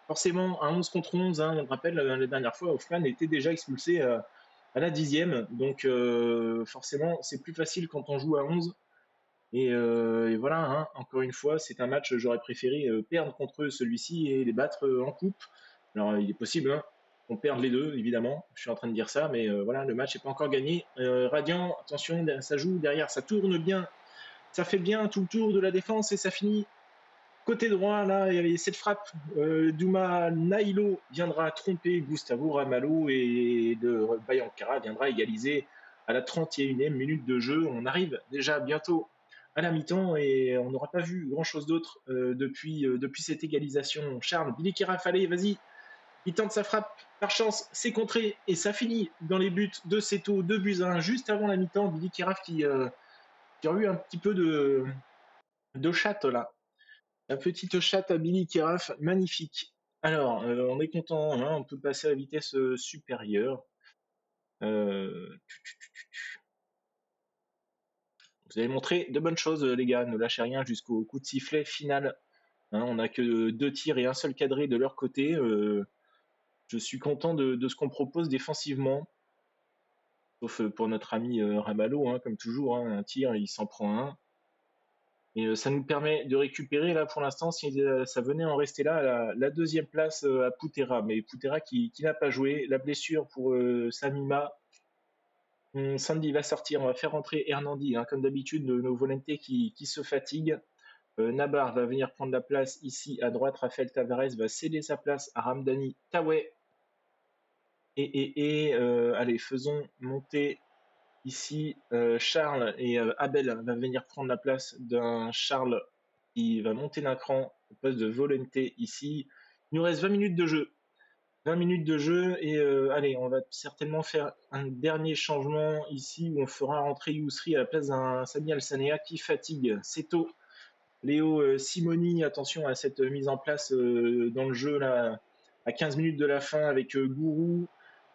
Forcément, un 11 contre 11, hein, on rappelle, la dernière fois, Hoffman était déjà expulsé à la 10e. Donc forcément, c'est plus facile quand on joue à 11. Et voilà, hein, encore une fois, c'est un match, j'aurais préféré perdre contre eux celui-ci et les battre en coupe. Alors il est possible hein, qu'on perde les deux, évidemment, je suis en train de dire ça, mais voilà, le match n'est pas encore gagné. Radiant, attention, ça joue derrière, ça tourne bien, ça fait bien tout le tour de la défense et ça finit côté droit, là, il y avait cette frappe. Douma Nailo viendra tromper Gustavo Ramalho et de Bayankara viendra égaliser à la 31e minute de jeu. On arrive déjà bientôt à la mi-temps et on n'aura pas vu grand-chose d'autre depuis cette égalisation. Charles, Billy Keraf, allez, vas-y, il tente sa frappe, par chance, c'est contré et ça finit dans les buts de Seto, 2-1, juste avant la mi-temps. Billy Keraf qui a eu un petit peu de chatte là. La petite chatte à Billy Keraf, magnifique. Alors, on est content, hein, on peut passer à la vitesse supérieure. Euh, Vous avez montré de bonnes choses, les gars. Ne lâchez rien jusqu'au coup de sifflet final. Hein, on n'a que 2 tirs et un seul cadré de leur côté. Je suis content de ce qu'on propose défensivement. Sauf pour notre ami Ramalho, hein, comme toujours. Hein, un tir, il s'en prend un. Et ça nous permet de récupérer, là, pour l'instant, si ça venait en rester là, la deuxième place à Putera. Mais Putera qui n'a pas joué. La blessure pour Samima. Sandy va sortir, on va faire rentrer Hernandi, hein, comme d'habitude, nos volontés qui se fatiguent. Nabar va venir prendre la place ici à droite. Rafael Tavares va céder sa place à Ramdani Taweh. Allez, faisons monter ici Charles et Abel va venir prendre la place d'un Charles qui va monter d'un cran au poste de volonté ici. Il nous reste 20 minutes de jeu. 20 minutes de jeu et allez, on va certainement faire un dernier changement ici où on fera rentrer Yousri à la place d'un Sami Al-Sanea qui fatigue. Seto, Léo Simoni, attention à cette mise en place dans le jeu là, à 15 minutes de la fin avec Gourou,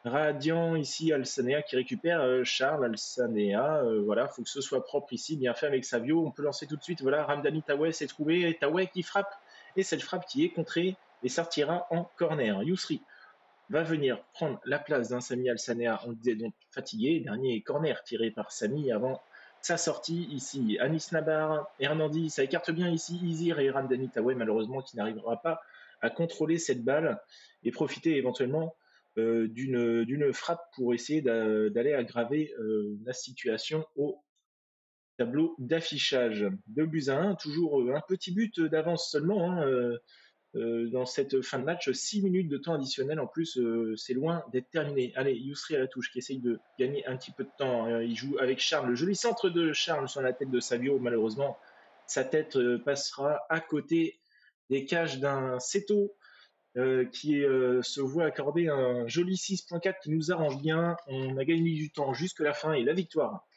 Radiant ici, Al-Sanea qui récupère Charles Al-Sanea. Voilà, faut que ce soit propre ici, bien fait avec Savio. On peut lancer tout de suite. Voilà, Ramdani Taweh s'est trouvé. Et Taweh qui frappe. Et cette frappe qui est contrée et sortira en corner. Yousri va venir prendre la place d'un Sami Al-Sanea, on le disait donc fatigué. Dernier corner tiré par Sami avant sa sortie ici. Anis Nabar, Hernandi, ça écarte bien ici Izir et Ramdani Taweh, malheureusement, qui n'arrivera pas à contrôler cette balle et profiter éventuellement d'une frappe pour essayer d'aller aggraver la situation au tableau d'affichage. 2-1, toujours un petit but d'avance seulement. Hein, dans cette fin de match, 6 minutes de temps additionnel en plus, c'est loin d'être terminé. Allez, Yousri à la touche qui essaye de gagner un petit peu de temps. Il joue avec Charles, le joli centre de Charles sur la tête de Savio. Malheureusement, sa tête passera à côté des cages d'un Seto qui se voit accorder un joli 6.4 qui nous arrange bien. On a gagné du temps jusque la fin et la victoire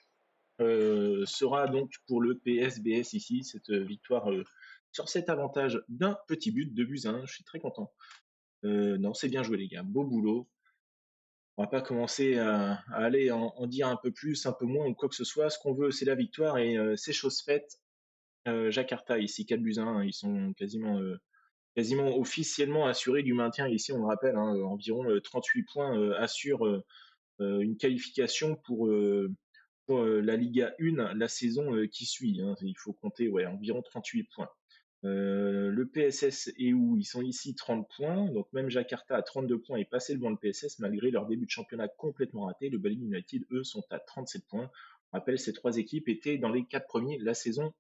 sera donc pour le PSBS ici, cette victoire sur cet avantage d'un petit but, 2 buts à 1. Je suis très content. Non, c'est bien joué les gars, beau boulot. On va pas commencer à aller en dire un peu plus, un peu moins ou quoi que ce soit. Ce qu'on veut, c'est la victoire et c'est chose faite. Jakarta ici, 4 buts à 1, ils sont quasiment officiellement assurés du maintien ici, on le rappelle, hein, environ 38 points assurent une qualification pour la Liga 1 la saison qui suit, hein. Il faut compter environ 38 points. Le PSS est où? Ils sont ici 30 points, donc même Jakarta à 32 points est passé devant le PSS malgré leur début de championnat complètement raté. Le Bali United, eux, sont à 37 points. On rappelle, ces 3 équipes étaient dans les 4 premiers la saison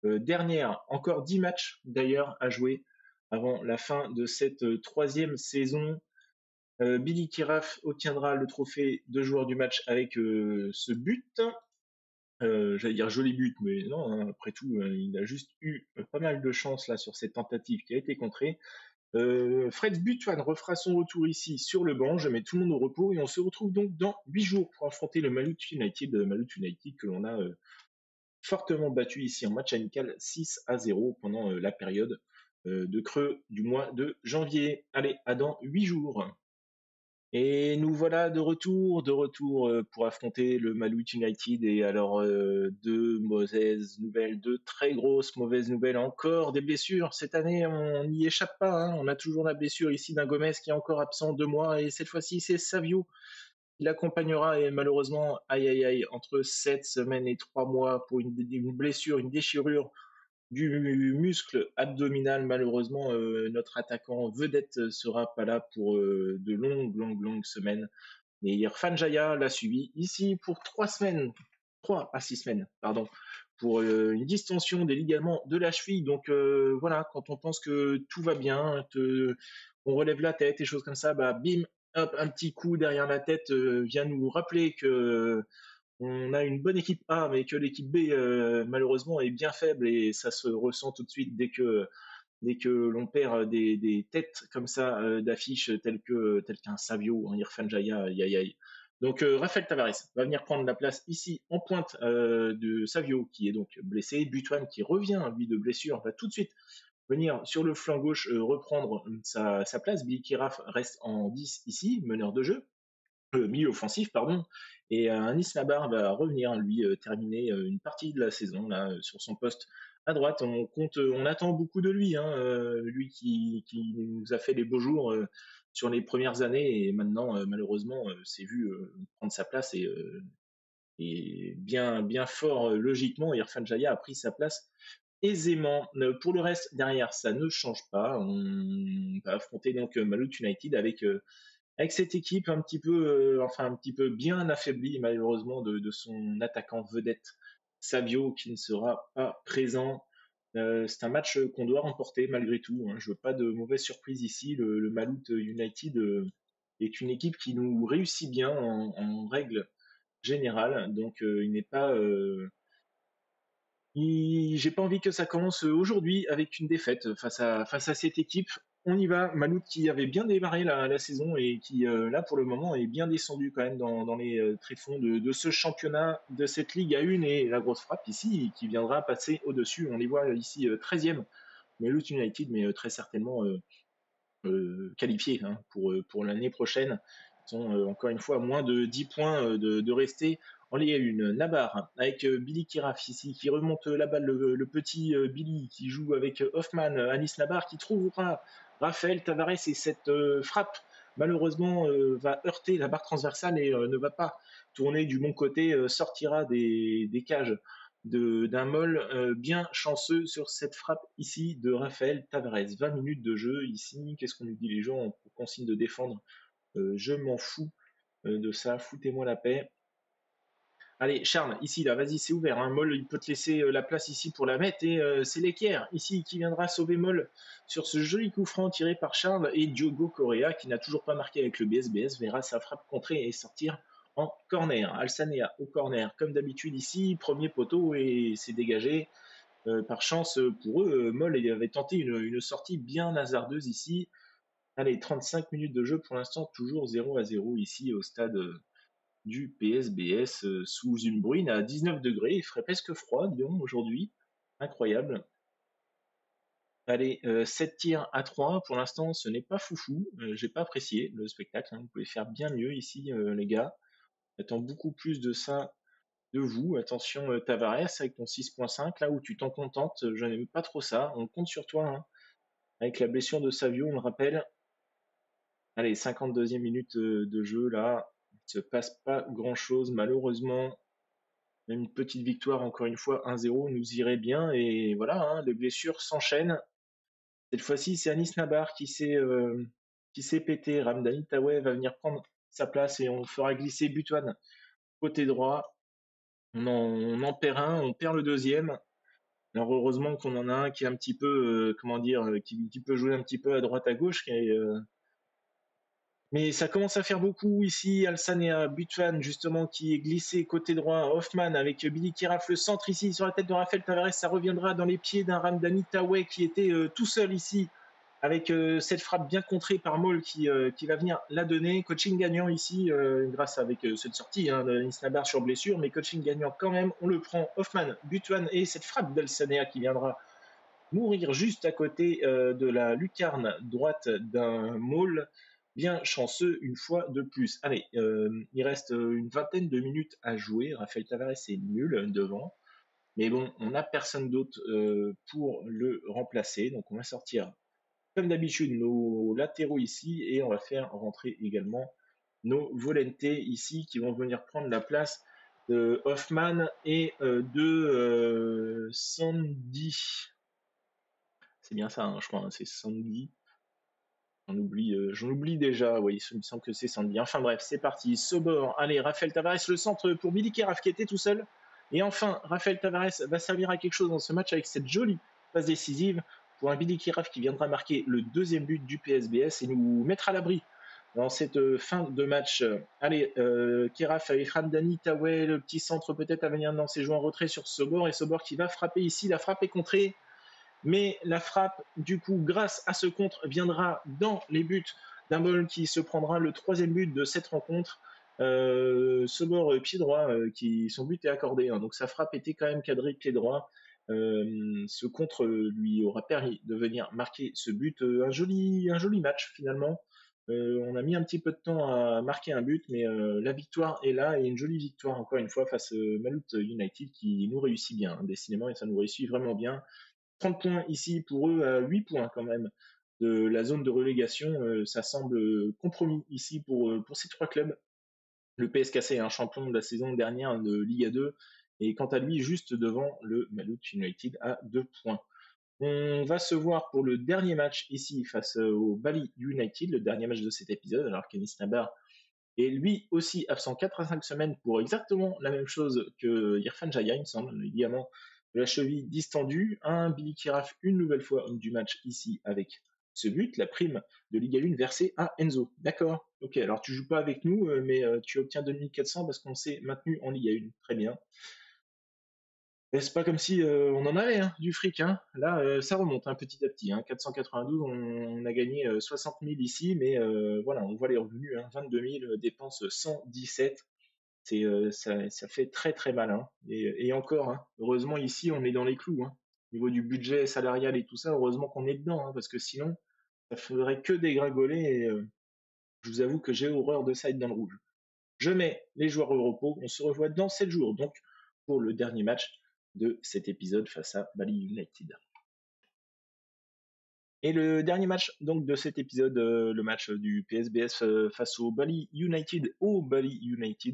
dernière. Encore 10 matchs d'ailleurs à jouer avant la fin de cette troisième saison. Billy Kiraf obtiendra le trophée de joueur du match avec ce but. J'allais dire joli but, mais non, hein, après tout, il a juste eu pas mal de chance là sur cette tentative qui a été contrée. Fred Butuan refera son retour ici sur le banc. Je mets tout le monde au repos et on se retrouve donc dans 8 jours pour affronter le Malut United. Malut United que l'on a fortement battu ici en match amical 6-0 pendant la période de creux du mois de janvier. Allez, à dans 8 jours. Et nous voilà de retour pour affronter le Malouit United. Et alors, deux mauvaises nouvelles, deux très grosses mauvaises nouvelles. Encore des blessures. Cette année, on n'y échappe pas, hein. On a toujours la blessure ici d'un Gomez qui est encore absent 2 mois. Et cette fois-ci, c'est Savio qui l'accompagnera. Et malheureusement, aïe aïe aïe, entre 7 semaines et 3 mois pour une blessure, une déchirure du muscle abdominal. Malheureusement, notre attaquant vedette sera pas là pour de longues semaines. Et Irfan Jaya l'a suivi ici pour 3 semaines, 3 à 6 semaines, pardon, pour une distension des ligaments de la cheville. Donc voilà, quand on pense que tout va bien, on relève la tête et choses comme ça, bah bim, hop, un petit coup derrière la tête vient nous rappeler que on a une bonne équipe A, mais que l'équipe B, malheureusement, est bien faible et ça se ressent tout de suite dès que l'on perd des têtes comme ça d'affiches telles qu'un Savio, un Irfan Jaya, aïe aïe aïe. Donc Rafael Tavares va venir prendre la place ici en pointe de Savio qui est donc blessé. Butuan qui revient lui de blessure va tout de suite venir sur le flanc gauche reprendre sa place. Billy Kiraf reste en 10 ici, meneur de jeu milieu offensif, pardon. Et Anis Nabar va revenir, lui, terminer une partie de la saison là, sur son poste à droite. On attend beaucoup de lui, hein, lui qui nous a fait les beaux jours sur les premières années et maintenant, malheureusement, s'est vu prendre sa place et bien fort logiquement. Irfan Jaya a pris sa place aisément. Pour le reste, derrière, ça ne change pas. On va affronter donc Malut United avec cette équipe un petit peu bien affaiblie malheureusement de son attaquant vedette Savio qui ne sera pas présent. C'est un match qu'on doit remporter malgré tout, hein. Je veux pas de mauvaise surprise ici. Le Malut United est une équipe qui nous réussit bien en règle générale, donc il n'est pas j'ai pas envie que ça commence aujourd'hui avec une défaite face à cette équipe. On y va. Malout qui avait bien démarré la saison et qui, là, pour le moment, est bien descendu quand même dans les tréfonds de ce championnat, de cette Ligue A1 et la grosse frappe ici qui viendra passer au-dessus. On les voit ici 13e, Malout United, mais très certainement qualifiés hein, pour l'année prochaine. Ils sont encore une fois à moins de 10 points de rester en Ligue 1. Nabar avec Billy Kiraf ici qui remonte la balle, le petit Billy qui joue avec Hoffman, Anis Nabar qui trouvera Raphaël Tavares et cette frappe malheureusement va heurter la barre transversale et ne va pas tourner du bon côté, sortira des cages d'un Moll bien chanceux sur cette frappe ici de Raphaël Tavares. 20 minutes de jeu ici. Qu'est-ce qu'on nous dit les gens pour consigne de défendre? Je m'en fous de ça. Foutez-moi la paix. Allez, Charles, ici, là, vas-y, c'est ouvert. Hein. Moll, il peut te laisser la place ici pour la mettre. Et c'est l'équerre, ici, qui viendra sauver Moll sur ce joli coup franc tiré par Charles. Et Diogo Correa, qui n'a toujours pas marqué avec le BSBS, verra sa frappe contrée et sortir en corner. Alsanea au corner, comme d'habitude ici, premier poteau et c'est dégagé. Par chance pour eux, Moll avait tenté une sortie bien hasardeuse ici. Allez, 35 minutes de jeu pour l'instant, toujours 0-0 ici au stade du PSBS sous une bruine à 19 degrés. Il ferait presque froid, disons, aujourd'hui. Incroyable. Allez, 7 tirs à 3. Pour l'instant, ce n'est pas foufou. J'ai pas apprécié le spectacle, hein. Vous pouvez faire bien mieux ici, les gars. J'attends beaucoup plus de ça de vous. Attention, Tavares, avec ton 6.5, là où tu t'en contentes. Je n'aime pas trop ça. On compte sur toi, hein. Avec la blessure de Savio, on le rappelle. Allez, 52e minute de jeu, là. Il ne se passe pas grand-chose, malheureusement. Même une petite victoire, encore une fois, 1-0, nous irait bien. Et voilà, hein, les blessures s'enchaînent. Cette fois-ci, c'est Anis Nabar qui s'est pété. Ramdani Taoué va venir prendre sa place et on fera glisser Butoine côté droit. On en perd un, on perd le deuxième. Alors heureusement qu'on en a un qui est un petit peu, qui peut jouer un petit peu à droite à gauche, mais ça commence à faire beaucoup ici. Alsanea, Butvan, justement, qui est glissé côté droit. Hoffman avec Billy Kiraf, le centre ici sur la tête de Rafael Tavares. Ça reviendra dans les pieds d'un Ramdani Taoué qui était tout seul ici avec cette frappe bien contrée par Moll qui va venir la donner. Coaching gagnant ici, grâce avec cette sortie hein, de Nabar sur blessure, mais coaching gagnant quand même. On le prend. Hoffman, Butvan et cette frappe d'Alsanea qui viendra mourir juste à côté de la lucarne droite d'un Moll. Bien chanceux une fois de plus. Allez, il reste une vingtaine de minutes à jouer. Rafael Tavares est nul devant. Mais bon, on n'a personne d'autre pour le remplacer. Donc on va sortir, comme d'habitude, nos latéraux ici. Et on va faire rentrer également nos volentés ici qui vont venir prendre la place de Hoffman et de Sandy. C'est bien ça, hein, je crois, hein, c'est Sandy. J'en oublie déjà, oui, il me semble que c'est Sandy. Enfin bref, c'est parti. Sobor, allez, Rafael Tavares, le centre pour Billy Keraf qui était tout seul. Et enfin, Rafael Tavares va servir à quelque chose dans ce match avec cette jolie passe décisive pour un Billy Keraf qui viendra marquer le deuxième but du PSBS et nous mettre à l'abri dans cette fin de match. Allez, Keraf avec Ramdani Taoué, le petit centre peut-être à venir dans ses joueurs en retrait sur Sobor et Sobor qui va frapper ici. La frappe est contrée. Mais la frappe, du coup, grâce à ce contre, viendra dans les buts d'un Moll qui se prendra le troisième but de cette rencontre. Sobor pied droit, son but est accordé, hein, donc sa frappe était quand même cadrée pied droit. Ce contre lui aura permis de venir marquer ce but. Un joli match finalement. On a mis un petit peu de temps à marquer un but, mais la victoire est là et une jolie victoire encore une fois face Malut United qui nous réussit bien, hein, décidément, et ça nous réussit vraiment bien. 30 points ici pour eux, à 8 points quand même de la zone de relégation. Ça semble compromis ici pour ces trois clubs. Le PSKC est un champion de la saison dernière de Liga 2 et quant à lui juste devant le Malut United à 2 points. On va se voir pour le dernier match ici face au Bali United, le dernier match de cet épisode, alors qu'Anis Nabar est lui aussi absent 4 à 5 semaines pour exactement la même chose que Irfan Jaya, il me semble, le ligament de la cheville distendu. Un Billy Kiraf, une nouvelle fois homme du match ici avec ce but, la prime de Liga 1 versée à Enzo. D'accord, ok, alors tu joues pas avec nous, mais tu obtiens 2400 parce qu'on s'est maintenu en Liga 1. Très bien. Mais c'est pas comme si on en avait hein, du fric. Hein. Là, ça remonte hein, petit à petit. Hein. 492, on a gagné 60 000 ici, mais voilà, on voit les revenus. Hein, 22 000, dépenses 117. Ça fait très très mal. Hein. Et encore, hein, heureusement ici, on est dans les clous. Hein. Au niveau du budget salarial et tout ça, heureusement qu'on est dedans, hein, parce que sinon, ça ferait que dégringoler. Et je vous avoue que j'ai horreur de ça être dans le rouge. Je mets les joueurs au repos. On se revoit dans 7 jours, donc pour le dernier match de cet épisode face à Bali United. Et le dernier match donc de cet épisode, le match du PSBS face au Bali United,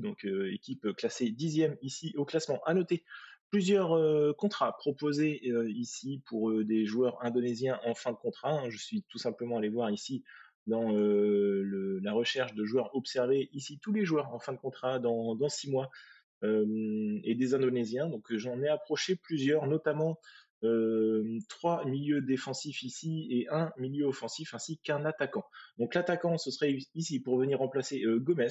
donc équipe classée 10e ici au classement. À noter plusieurs contrats proposés ici pour des joueurs indonésiens en fin de contrat. Hein. Je suis tout simplement allé voir ici dans la recherche de joueurs observés ici tous les joueurs en fin de contrat dans 6 mois et des Indonésiens. Donc j'en ai approché plusieurs, notamment 3 milieux défensifs ici et un milieu offensif ainsi qu'un attaquant. Donc l'attaquant, ce serait ici pour venir remplacer Gomez,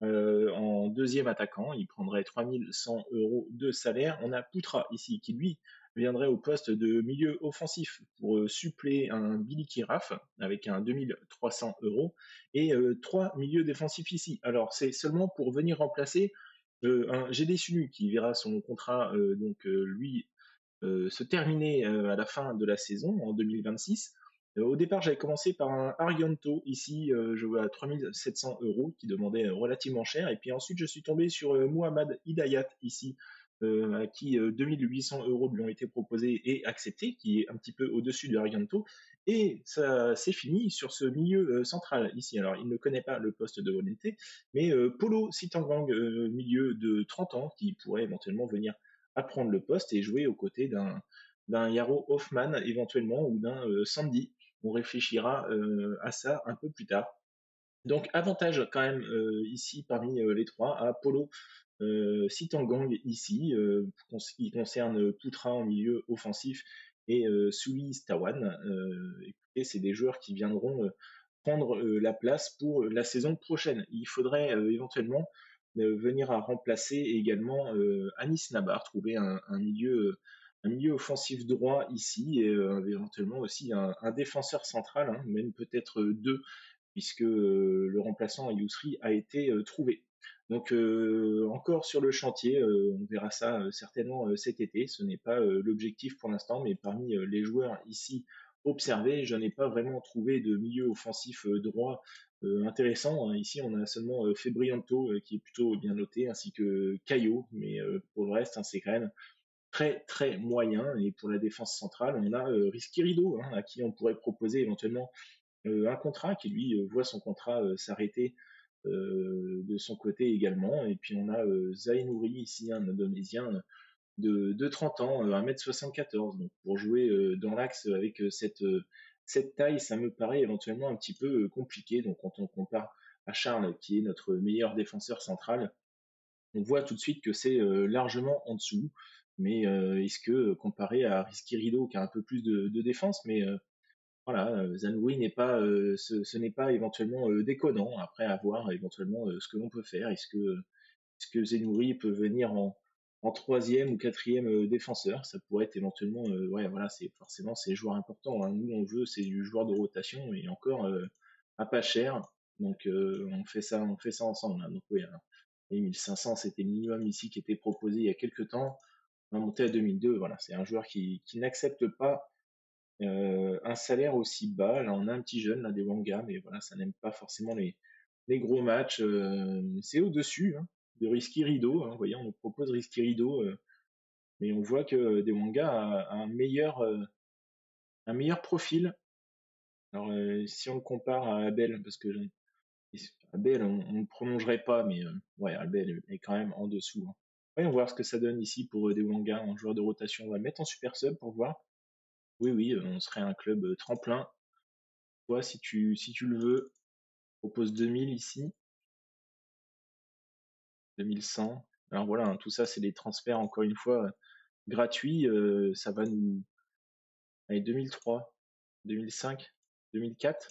en deuxième attaquant. Il prendrait 3100 euros de salaire. On a Poutra ici qui, lui, viendrait au poste de milieu offensif pour suppléer un Billy Kiraf avec un 2300 euros et trois milieux défensifs ici. Alors, c'est seulement pour venir remplacer un GD Sunu qui verra son contrat, lui, se terminer à la fin de la saison en 2026. Au départ, j'avais commencé par un Arianto, ici, je vois à 3700 euros, qui demandait relativement cher. Et puis ensuite, je suis tombé sur Mohamed Hidayat, ici, à qui 2800 euros lui ont été proposés et acceptés, qui est un petit peu au-dessus de Arianto. Et ça c'est fini sur ce milieu central, ici. Alors, il ne connaît pas le poste de volonté, mais Polo Sitangwang, milieu de 30 ans, qui pourrait éventuellement venir à prendre le poste et jouer aux côtés d'un Yaro Hoffman éventuellement ou d'un Sandy. On réfléchira à ça un peu plus tard. Donc avantage quand même ici parmi les trois à Polo Sitangang ici, qui concerne Poutra en milieu offensif et Sui Stawan. Écoutez, c'est des joueurs qui viendront prendre la place pour la saison prochaine. Il faudrait éventuellement venir à remplacer également Anis Nabar, trouver un milieu offensif droit ici et éventuellement aussi un défenseur central, hein, même peut-être deux, puisque le remplaçant à Yousri a été trouvé. Donc encore sur le chantier, on verra ça certainement cet été. Ce n'est pas l'objectif pour l'instant, mais parmi les joueurs ici observés, je n'ai pas vraiment trouvé de milieu offensif droit intéressant, hein. Ici, on a seulement Febrianto qui est plutôt bien noté, ainsi que Caillot, mais pour le reste, hein, c'est quand même très très moyen. Et pour la défense centrale, on a Risky Rido, hein, à qui on pourrait proposer éventuellement un contrat, qui lui voit son contrat s'arrêter de son côté également. Et puis on a Zainouri ici, un Indonésien de 30 ans, 1m74. Donc pour jouer dans l'axe avec cette taille, ça me paraît éventuellement un petit peu compliqué. Donc quand on compare à Charles, qui est notre meilleur défenseur central, on voit tout de suite que c'est largement en dessous. Mais est-ce que comparé à Risky Rido, qui a un peu plus de défense, mais voilà, Zanouri n'est pas, ce n'est pas éventuellement déconnant. Après, à voir éventuellement ce que l'on peut faire. Est-ce que Zenouri peut venir en troisième ou quatrième défenseur? Ça pourrait être éventuellement, ouais, voilà, c'est forcément c'est joueur important, hein. Nous, on veut c'est du joueur de rotation et encore à pas cher. Donc, on fait ça ensemble, là. Donc, oui, hein. Et 1500, c'était le minimum ici qui était proposé il y a quelques temps. On va monter à 2002. Voilà, c'est un joueur qui n'accepte pas un salaire aussi bas. Là, on a un petit jeune, là, des Wanga, mais voilà, ça n'aime pas forcément les gros matchs. C'est au-dessus, hein, de Risky Rido, hein. Vous voyez, on nous propose Risky Rido, mais on voit que des Wanga a un meilleur profil. Alors, si on le compare à Abel, parce que Abel, on ne prolongerait pas, mais ouais, Abel est quand même en dessous, hein. Voyons voir ce que ça donne ici pour des Wanga en joueur de rotation. On va le mettre en super sub pour voir. Oui, oui, on serait un club tremplin. Toi, si tu le veux, propose 2000 ici, 2100. Alors voilà, hein, tout ça, c'est des transferts, encore une fois, gratuits. Ça va nous. Allez, 2003, 2005, 2004.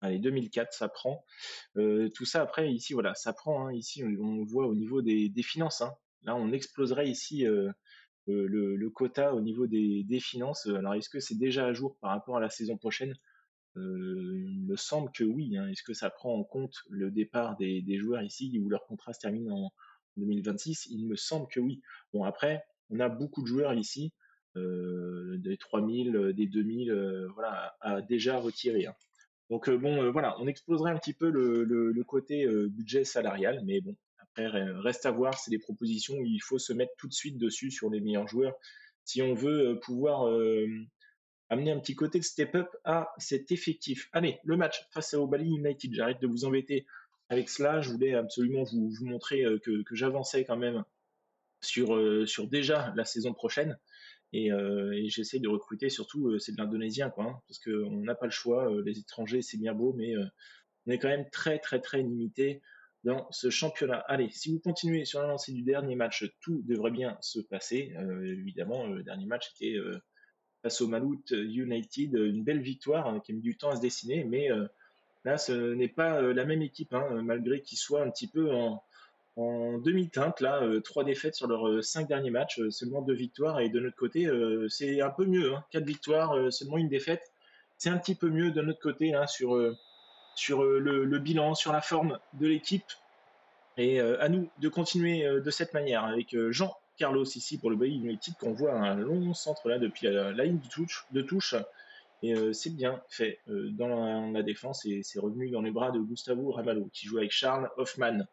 Allez, 2004, ça prend. Tout ça, après, ici, voilà, ça prend, hein. Ici, on voit au niveau des finances, hein. Là, on exploserait ici le quota au niveau des finances. Alors, est-ce que c'est déjà à jour par rapport à la saison prochaine? Il me semble que oui, hein. Est-ce que ça prend en compte le départ des joueurs ici où leur contrat se termine en 2026? Il me semble que oui. Bon, après, on a beaucoup de joueurs ici, des 3000, des 2000, voilà, à déjà retirer, hein. Donc bon, voilà, on exploserait un petit peu le côté budget salarial, mais bon, après, reste à voir, c'est des propositions où il faut se mettre tout de suite dessus sur les meilleurs joueurs si on veut pouvoir amener un petit côté de step-up à cet effectif. Allez, le match face au Bali United. J'arrête de vous embêter avec cela. Je voulais absolument vous montrer que j'avançais quand même sur déjà la saison prochaine. Et j'essaie de recruter surtout, c'est de l'indonésien, quoi, hein, parce qu'on n'a pas le choix. Les étrangers, c'est bien beau, mais on est quand même très, très, très limité dans ce championnat. Allez, si vous continuez sur la lancée du dernier match, tout devrait bien se passer. Évidemment, le dernier match était face au Malut United, une belle victoire, hein, qui a mis du temps à se dessiner, mais Là, ce n'est pas la même équipe, hein, malgré qu'ils soient un petit peu en demi-teinte. Là, 3 défaites sur leurs 5 derniers matchs, seulement 2 victoires. Et de notre côté, c'est un peu mieux, hein, 4 victoires, seulement une défaite. C'est un petit peu mieux de notre côté, hein, sur le bilan, sur la forme de l'équipe. Et à nous de continuer de cette manière avec Jean Carlos ici pour le Bali United qu'on voit un long centre là depuis la ligne de touche. Et c'est bien fait dans la défense et c'est revenu dans les bras de Gustavo Ramalho qui joue avec Charles Hoffman.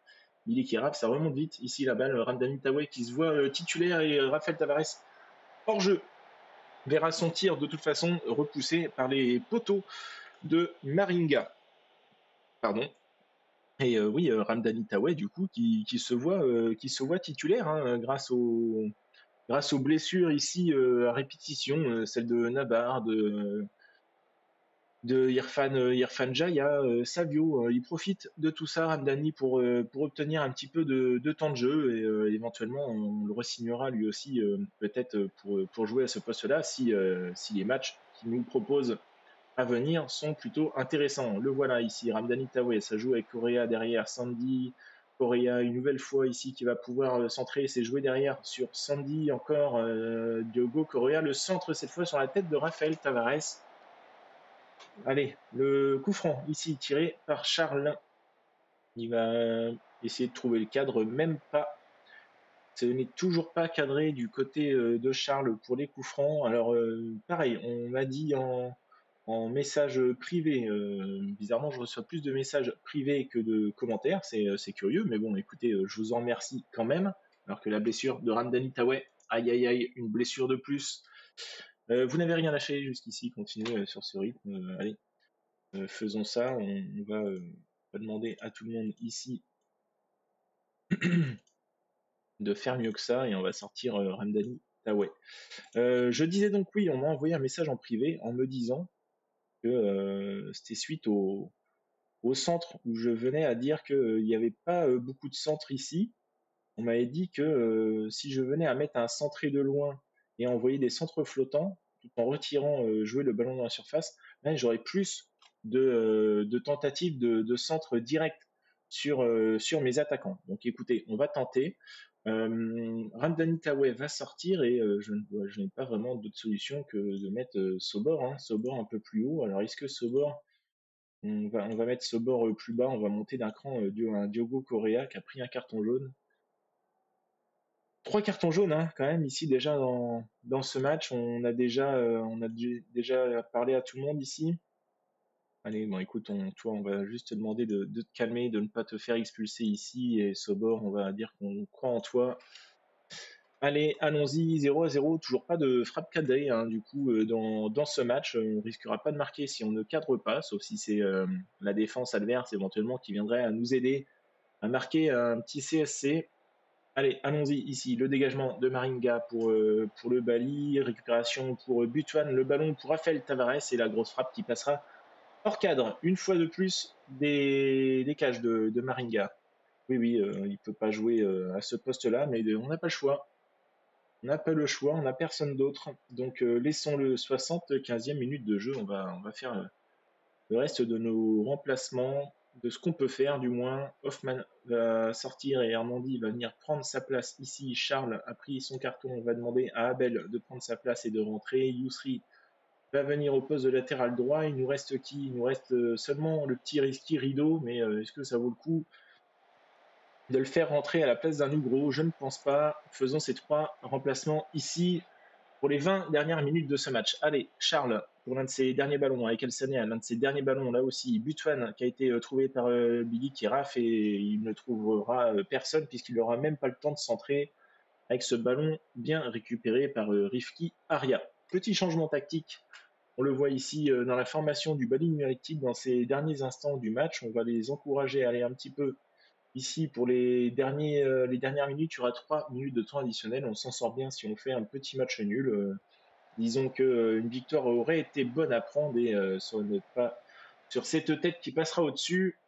Billy qui rappe, ça remonte vite. Ici la balle, Ramdani Taoué qui se voit titulaire et Rafael Tavares hors jeu verra son tir de toute façon repoussé par les poteaux de Maringa. Pardon. Et oui, Ramdani Taoué, du coup, qui se voit titulaire hein, grâce aux blessures ici à répétition, celle de Nabar, de Irfan Jaya, Savio. Il profite de tout ça, Ramdani, pour obtenir un petit peu de temps de jeu et éventuellement on le re-signera lui aussi peut-être pour jouer à ce poste-là si les matchs qu'il nous propose à venir sont plutôt intéressants. Le voilà ici, Ramdani Taoué, ça joue avec Correa derrière, Sandy, Correa une nouvelle fois ici qui va pouvoir centrer, c'est joué derrière sur Sandy, encore Diogo Correa, le centre cette fois sur la tête de Rafael Tavares. Allez, le coup franc ici tiré par Charles. Il va essayer de trouver le cadre, même pas. Ce n'est toujours pas cadré du côté de Charles pour les coups francs. Alors pareil, on m'a dit en message privé. Bizarrement, je reçois plus de messages privés que de commentaires. C'est curieux, mais bon, écoutez, je vous en remercie quand même. Alors que la blessure de Ramdani Taoué, aïe aïe aïe, une blessure de plus. Vous n'avez rien lâché jusqu'ici, continuez sur ce rythme. Allez, faisons ça. On va demander à tout le monde ici de faire mieux que ça et on va sortir Ramdani Taoué. Je disais donc oui, on m'a envoyé un message en privé en me disant que c'était suite au centre où je venais à dire qu'il n'y avait pas beaucoup de centres ici. On m'avait dit que si je venais à mettre un centré de loin et envoyer des centres flottants, tout en retirant jouer le ballon dans la surface, là j'aurais plus de tentatives de centre direct sur mes attaquants. Donc écoutez, on va tenter. Ramdani Taoué va sortir et je n'ai pas vraiment d'autre solution que de mettre Sobor, hein, Sobor un peu plus haut. Alors est-ce que Sobor on va mettre ce bord plus bas, on va monter d'un cran un Diogo Correa qui a pris un carton jaune. 3 cartons jaunes hein, quand même ici déjà dans ce match. On a déjà parlé à tout le monde ici. Allez, bon écoute, toi on va juste te demander de te calmer, de ne pas te faire expulser ici. Et Sobor, on va dire qu'on croit en toi. Allez, allons-y, 0-0, toujours pas de frappe cadrée hein, du coup dans ce match. On risquera pas de marquer si on ne cadre pas, sauf si c'est la défense adverse éventuellement qui viendrait à nous aider à marquer un petit CSC. Allez, allons-y ici, le dégagement de Maringa pour le Bali, récupération pour Butuan, le ballon pour Rafael Tavares et la grosse frappe qui passera hors cadre, une fois de plus des cages de Maringa. Oui, oui, il peut pas jouer à ce poste-là, mais on n'a pas le choix. On n'a pas le choix, on n'a personne d'autre. Donc laissons-le 75e minute de jeu. On va faire le reste de nos remplacements, de ce qu'on peut faire du moins. Hoffman va sortir et Hermandi va venir prendre sa place ici. Charles a pris son carton. On va demander à Abel de prendre sa place et de rentrer. Yousri va venir au poste de latéral droit. Il nous reste qui? Il nous reste seulement le petit risky Rideau, mais est-ce que ça vaut le coup de le faire rentrer à la place d'un Ougro? Je ne pense pas. Faisons ces 3 remplacements ici pour les 20 dernières minutes de ce match. Allez, Charles, pour l'un de ses derniers ballons, avec El Sané, l'un de ses derniers ballons, là aussi, Butuan, qui a été trouvé par Billy qui rafle et il ne trouvera personne puisqu'il n'aura même pas le temps de centrer avec ce ballon bien récupéré par Rifki Aria. Petit changement tactique, on le voit ici dans la formation du Bali United dans ces derniers instants du match. On va les encourager à aller un petit peu ici, pour les dernières minutes, il y aura 3 minutes de temps additionnel. On s'en sort bien si on fait un petit match nul. Disons qu'une victoire aurait été bonne à prendre et sur cette tête qui passera au-dessus,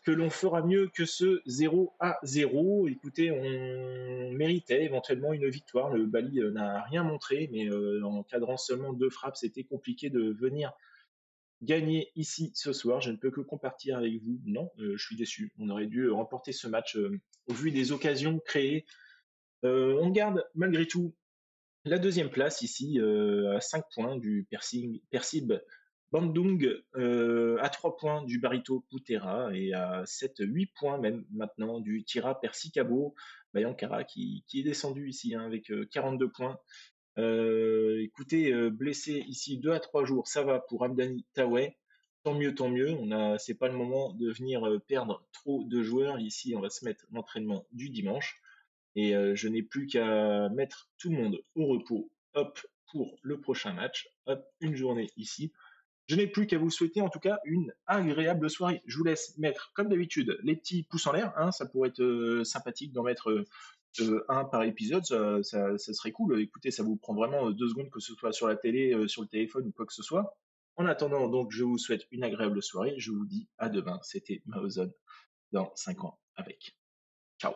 que l'on fera mieux que ce 0-0. Écoutez, on méritait éventuellement une victoire. Le Bali n'a rien montré, mais en cadrant seulement 2 frappes, c'était compliqué de venir gagner ici ce soir. Je ne peux que compartir avec vous. Non, je suis déçu. On aurait dû remporter ce match au vu des occasions créées. On garde malgré tout la deuxième place ici à 5 points du Persib Bandung, à 3 points du Barito Putera et à 7-8 points même maintenant du Tira Persikabo Bayankara qui est descendu ici hein, avec 42 points. Écoutez, blessé ici 2 à 3 jours, ça va pour Abdani Taweh. Tant mieux, tant mieux. C'est pas le moment de venir perdre trop de joueurs. Ici, on va se mettre l'entraînement du dimanche. Et je n'ai plus qu'à mettre tout le monde au repos. Hop, pour le prochain match. Hop, une journée ici. Je n'ai plus qu'à vous souhaiter en tout cas une agréable soirée. Je vous laisse mettre, comme d'habitude, les petits pouces en l'air. Hein, ça pourrait être sympathique d'en mettre un par épisode. Ça serait cool. Écoutez, ça vous prend vraiment 2 secondes, que ce soit sur la télé, sur le téléphone ou quoi que ce soit. En attendant, donc, je vous souhaite une agréable soirée. Je vous dis à demain. C'était Maozone dans 5 ans avec. Ciao.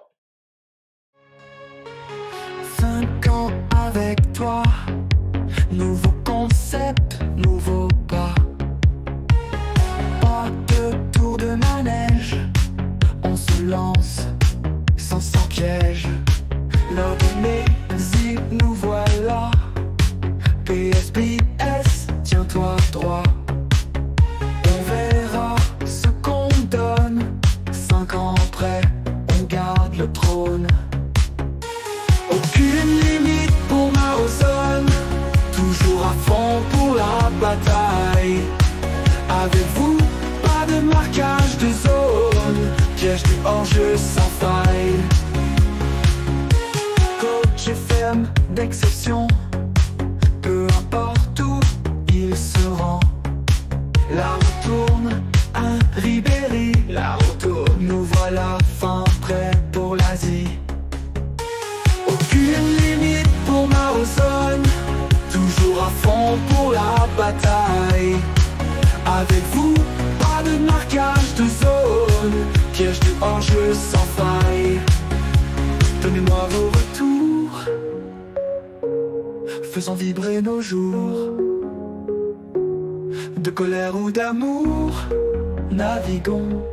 5 ans avec toi, nouveau concept, nouveau pas. Pas de tour de manège, on se lance sans piège. L'heure d'Amnésie, nous voilà. PSBS, tiens-toi droit. On verra ce qu'on donne. 5 ans après, on garde le trône. Aucune limite pour Maozone, toujours à fond pour la bataille. Avec vous, pas de marquage de zone, piège du hors-jeu sans faille. Coach FM d'exception, peu importe où il se rend. La retourne, un Ribéry, la retourne, nous voilà fin prêts pour l'Asie. Aucune limite pour Maozone, toujours à fond pour la bataille. Avec vous, pas de marquage de zone, piège du hors-jeu sans faille. Donnez-moi vos retours, faisons vibrer nos jours. De colère ou d'amour, naviguons.